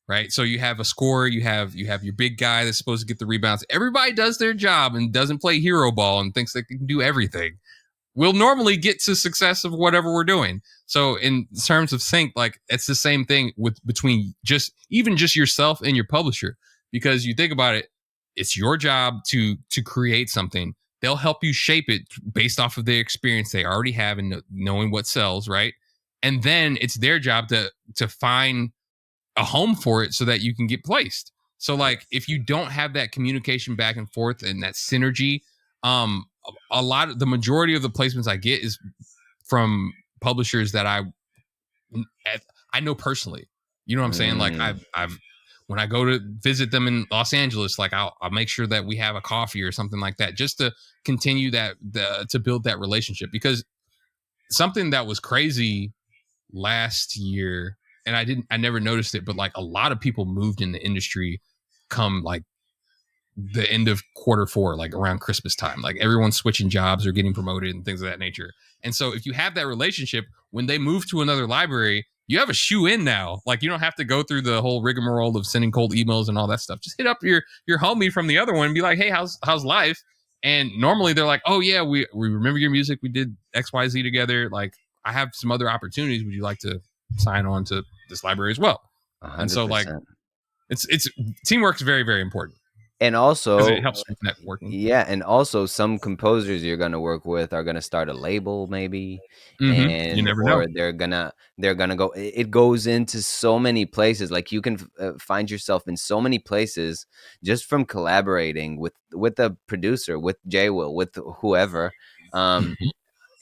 Right? So you have a scorer, you have your big guy that's supposed to get the rebounds. Everybody does their job and doesn't play hero ball and thinks they can do everything. We'll normally get to success of whatever we're doing. So in terms of sync, like it's the same thing with between just yourself and your publisher. Because you think about it, it's your job to create something. They'll help you shape it based off of the experience they already have and knowing what sells, right? And then it's their job to find a home for it so that you can get placed. So like Yes. if you don't have that communication back and forth and that synergy, a lot of the majority of the placements I get is from publishers that I know personally. You know what I'm saying? Like Mm, I've when I go to visit them in Los Angeles, like I'll make sure that we have a coffee or something like that just to continue to build that relationship. Because something that was crazy last year, and I never noticed it, but like a lot of people moved in the industry come like the end of quarter 4, like around Christmas time. Like everyone's switching jobs or getting promoted and things of that nature. And so if you have that relationship, when they move to another library, you have a shoe in now. Like you don't have to go through the whole rigmarole of sending cold emails and all that stuff. Just hit up your homie from the other one and be like, hey, how's life? And normally they're like, oh yeah, we remember your music. We did XYZ together. Like I have some other opportunities. Would you like to sign on to this library as well? a And hundred so like percent. it's teamwork is very, very important. And because it also, helps with networking. yeah, and also some composers you're gonna work with are gonna start a label maybe, You and never know. or they're gonna go. It goes into so many places. Like you can find yourself in so many places just from collaborating with a producer, with J Will, with whoever. Um,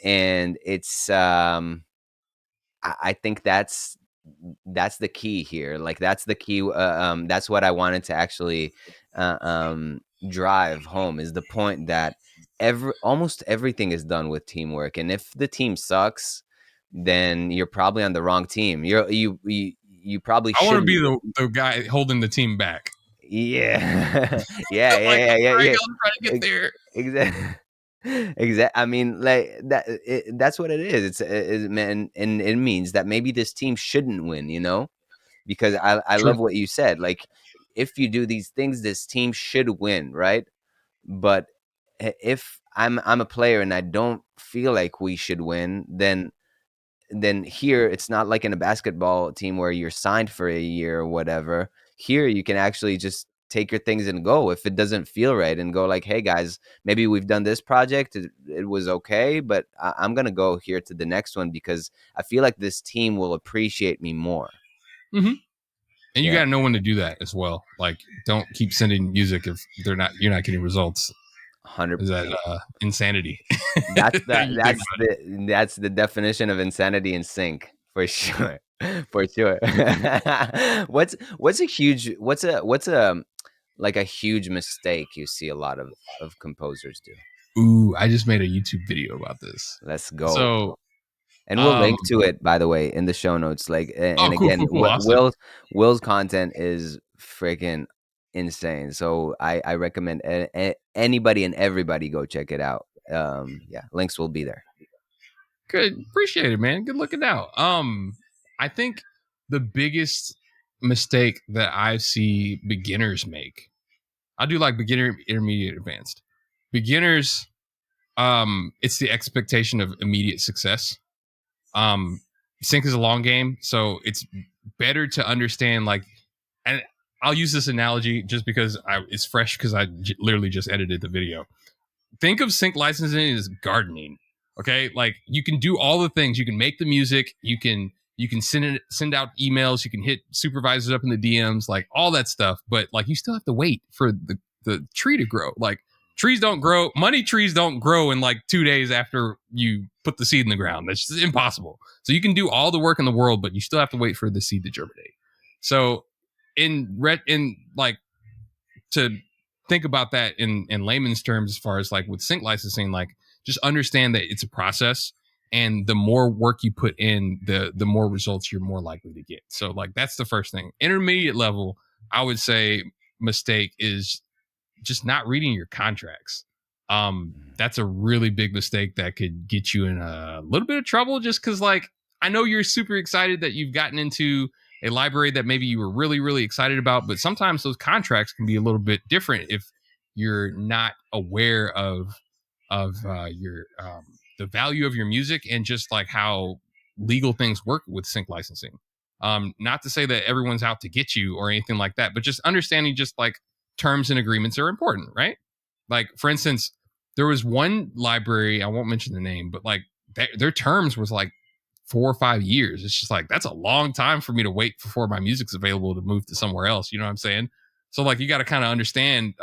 and it's I think that's the key here. Like that's the key. That's what I wanted to actually drive home is the point that almost everything is done with teamwork, and if the team sucks, then you're probably on the wrong team. You probably I want to shouldn't. be the guy holding the team back. Yeah, yeah, Like yeah, yeah, yeah, I'm trying to get yeah. there. Exactly. Exactly. I mean, like that's what it is. Man, and it means that maybe this team shouldn't win. Because I True. love what you said. Like, if you do these things, this team should win, right? But if I'm a player and I don't feel like we should win, then here it's not like in a basketball team where you're signed for a year or whatever. Here you can actually just take your things and go if it doesn't feel right, and go like, hey guys, maybe we've done this project, it was okay, but I'm gonna go here to the next one because I feel like this team will appreciate me more. hmm And you Yeah, got to know when to do that as well. Like, don't keep sending music if you're not getting results. 100. Is that insanity? That's the You think that's the that's the definition of insanity in sync for sure. For sure. What's a like a huge mistake you see a lot of composers do? Ooh, I just made a YouTube video about this. Let's go. So, And we'll um, link to it, by the way, in the show notes. Like, oh, and cool, again, cool, cool, awesome. Will's content is freaking insane. So I recommend anybody and everybody go check it out. Yeah, links will be there. Good, appreciate it, man. Good looking out. I think the biggest mistake that I see beginners make. I do like beginner, intermediate, advanced. Beginners, it's the expectation of immediate success. Um, Sync is a long game, so it's better to understand like, and I'll use this analogy just because it's fresh because literally just edited the video. Think of sync licensing as gardening. Okay, like you can do all the things. You can make the music. You can send out emails. You can hit supervisors up in the DMs, like all that stuff. But like you still have to wait for the tree to grow. Like trees don't grow. Money trees don't grow in like 2 days after you put the seed in the ground. That's just impossible. So you can do all the work in the world, but you still have to wait for the seed to germinate. So in like to think about that in layman's terms, as far as like with sync licensing, like just understand that it's a process, and the more work you put in, the more results you're more likely to get. So like that's the first thing. Intermediate level, I would say mistake is just not reading your contracts. That's a really big mistake that could get you in a little bit of trouble, just because like I know you're super excited that you've gotten into a library that maybe you were really, really excited about, but sometimes those contracts can be a little bit different if you're not aware of your the value of your music and just like how legal things work with sync licensing. Not to say that everyone's out to get you or anything like that, but just understanding just like terms and agreements are important, right? Like for instance, there was one library, I won't mention the name, but like their terms was like 4 or 5 years. It's just like that's a long time for me to wait before my music's available to move to somewhere else. You know what I'm saying? So like you got to kind of understand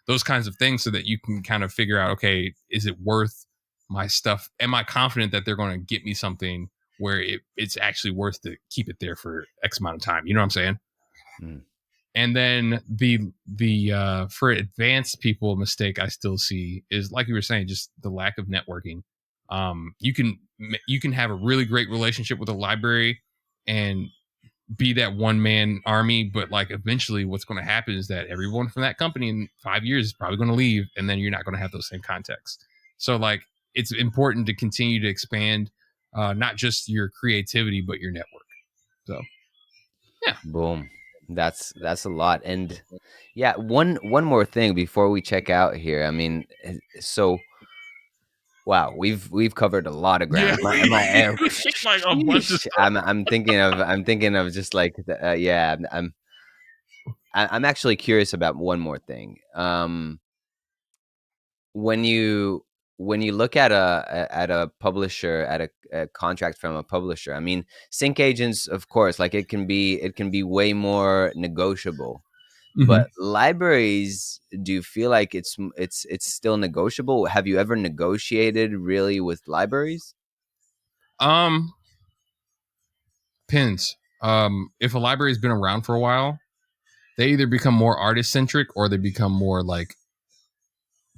those kinds of things so that you can kind of figure out, okay, is it worth my stuff? Am I confident that they're going to get me something where it's actually worth to keep it there for X amount of time? You know what I'm saying? Mm. And then the for advanced people, mistake I still see is like you were saying, just the lack of networking. You can have a really great relationship with a library and be that one man army, but like eventually what's going to happen is that everyone from that company in 5 years is probably going to leave, and then you're not going to have those same contexts. So like it's important to continue to expand not just your creativity but your network. So yeah. Boom. That's a lot. And yeah, one more thing before we check out here. I mean, so wow, we've covered a lot of Yeah. ground. Like a bunch of Sheesh. stuff. I'm thinking of just like yeah, I'm actually curious about one more thing. When you when you look at a publisher, at a contract from a publisher, I mean, sync agents, of course, like it can be way more negotiable. Mm-hmm. But libraries, do you feel like it's still negotiable? Have you ever negotiated really with libraries? Um, Pins. If a library's been around for a while, they either become more artist centric or they become more like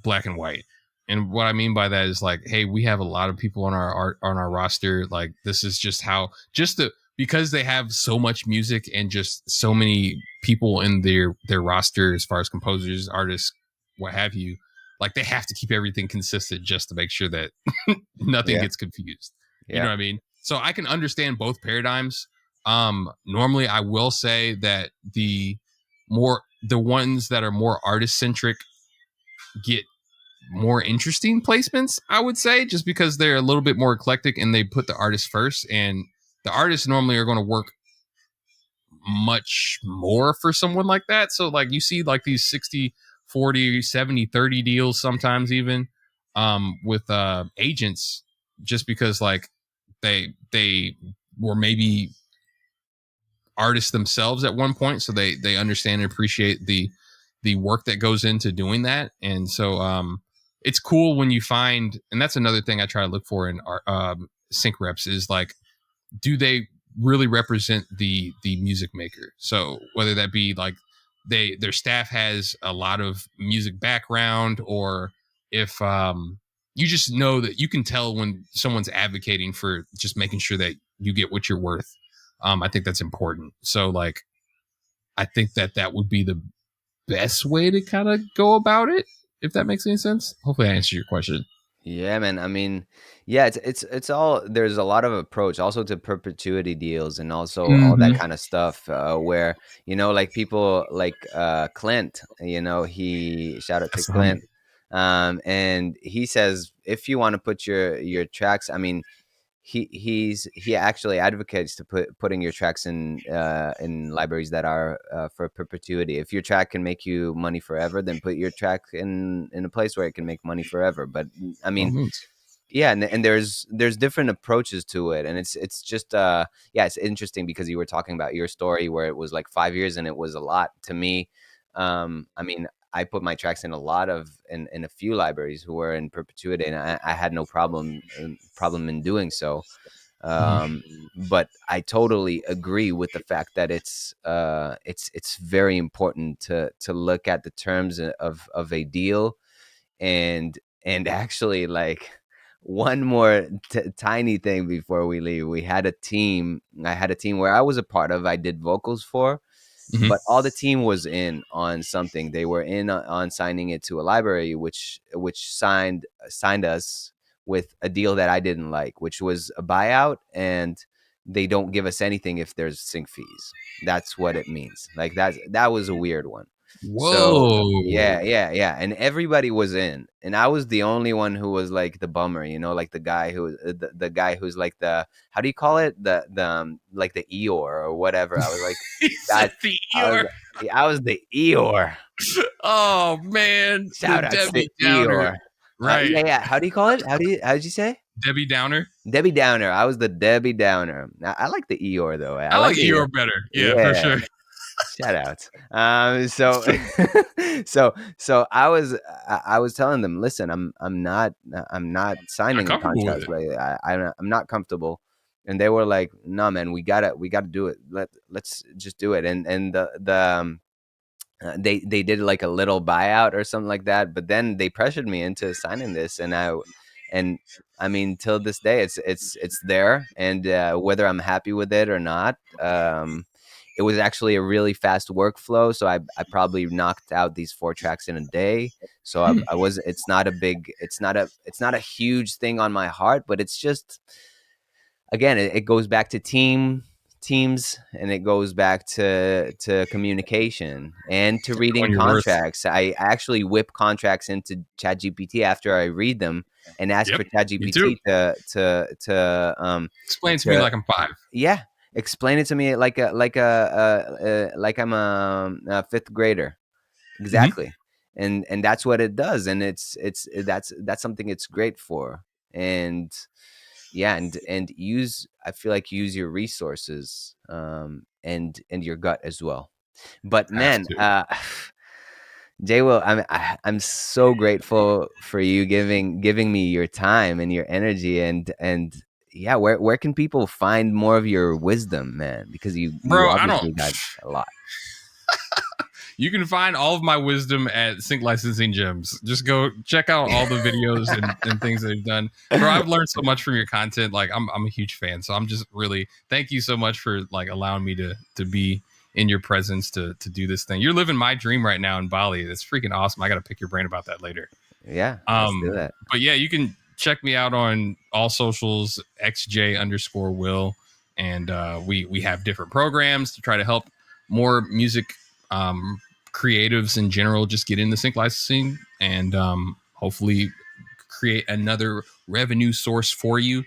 black and white. And what I mean by that is like, hey, we have a lot of people on our art on our roster. Like this is just how just the because they have so much music and just so many people in their roster as far as composers, artists, what have you. Like they have to keep everything consistent just to make sure that nothing Yeah, gets confused. You know yeah, what I mean? So I can understand both paradigms. Normally I will say that the ones that are more artist centric get more interesting placements, I would say, just because they're a little bit more eclectic and they put the artist first. And the artists normally are going to work much more for someone like that. So, like, you see, like, these 60-40, 70-30 deals sometimes, even with agents, just because, like, they were maybe artists themselves at one point, so they understand and appreciate the work that goes into doing that. And so it's cool when you find, and that's another thing I try to look for in our sync reps is like, do they really represent the music maker? So whether that be like their staff has a lot of music background, or if you just know that you can tell when someone's advocating for just making sure that you get what you're worth. I think that's important. So like I think that that would be the best way to kind of go about it, if that makes any sense. Hopefully I answered your question. yeah, man. I mean, yeah, it's all, there's a lot of approach also to perpetuity deals and also all that Mm-hmm. kind of stuff, where, like people like Clint, he, shout out to That's the homie. Clint. And he says, if you want to put your tracks, I mean, he actually advocates to putting your tracks in libraries that are for perpetuity. If your track can make you money forever, then put your track in a place where it can make money forever. But I By all mean, means. yeah, and there's different approaches to it, and it's just yeah, it's interesting because you were talking about your story where it was like 5 years and it was a lot to me. I mean, I put my tracks in a lot of in a few libraries who were in perpetuity, and I had no problem in doing so. Mhm. But I totally agree with the fact that it's very important to look at the terms of a deal. And actually, like, one more tiny thing before we leave. I had a team where I was a part of, I did vocals for, Mhm. but all the team was in on something. They were in on signing it to a library, which signed us with a deal that I didn't like, which was a buyout, and they don't give us anything if there's sync fees. That's what it means. Like, that was a weird one. So Whoa. yeah, yeah, yeah, and everybody was in, and I was the only one who was like the bummer, like the guy the guy who's like the, how do you call it, like the Eeyore or whatever. I was like, He God, said the I was Eeyore. I was the Eeyore. Oh man, the Shout outs to Debbie Downer. Eeyore. Right. Yeah, yeah. How do you call it? How did you say? Debbie Downer. Debbie Downer. I was the Debbie Downer. I like the Eeyore though. I I like like the Eeyore. Eeyore better. Yeah, for Yeah. sure. Shout outs. So, I was telling them, listen, I'm not Not signing a comfortable with contract. it. Like, I'm not comfortable. And they were like, no, man, we gotta do it. Let's just do it. And they did like a little buyout or something like that, but then they pressured me into signing this, and I mean, till this day, it's there, and whether I'm happy with it or not, it was actually a really fast workflow, so I probably knocked out these 4 tracks in a day. So Hmm. I was it's not a huge thing on my heart, but it's just, again, it goes back to teams, and it goes back to communication and to reading Knowing your worth. contracts. I actually whip contracts into ChatGPT after I read them, and ask Yep. for Me too. ChatGPT Explain to me to like I'm five. yeah, Explain it to me like I'm a fifth grader. Hmm. Exactly. And that's what it does, and that's something it's great for. And yeah, and use, I feel like, use your resources, and your gut as well. But Have man, to. Jay Will, I'm so grateful for you giving me your time and your energy, and yeah, where can people find more of your wisdom, man? Because you Bro, I don't. obviously got a lot. You can find all of my wisdom at Sync Licensing Gems. Just go check out all the videos and things that they've done. Bro, I've learned so much from your content. Like I'm a huge fan. So I'm just really thank you so much for like allowing me to be in your presence to do this thing. You're living my dream right now in Bali. That's freaking awesome. I gotta pick your brain about that later. Yeah, let's do Um, that. but yeah, you can check me out on all socials, xj_will, and we have different programs to try to help more music um, creatives in general just get into sync licensing and hopefully create another revenue source for you.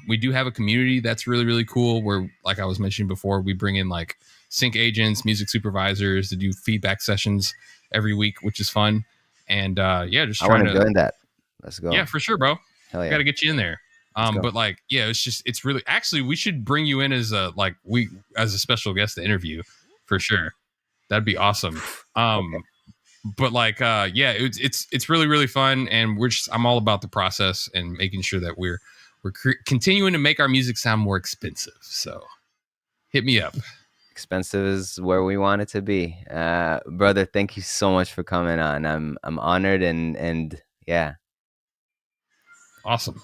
We do have a community that's really really cool where, like I was mentioning before, we bring in like sync agents, music supervisors to do feedback sessions every week, which is fun. And yeah, just I want trying to to, join that. Let's yeah, go. for sure, bro. Hell Got yeah. to get you in there. Let's go. But like, yeah, it's really actually we should bring you in as a like we as a special guest to interview for sure. That'd be awesome. Okay. Um, but like, yeah, it's really really fun, and I'm all about the process and making sure that we're continuing to make our music sound more expensive. So hit me up. Expensive is where we want it to be. Brother, thank you so much for coming on. I'm honored, and yeah. Awesome.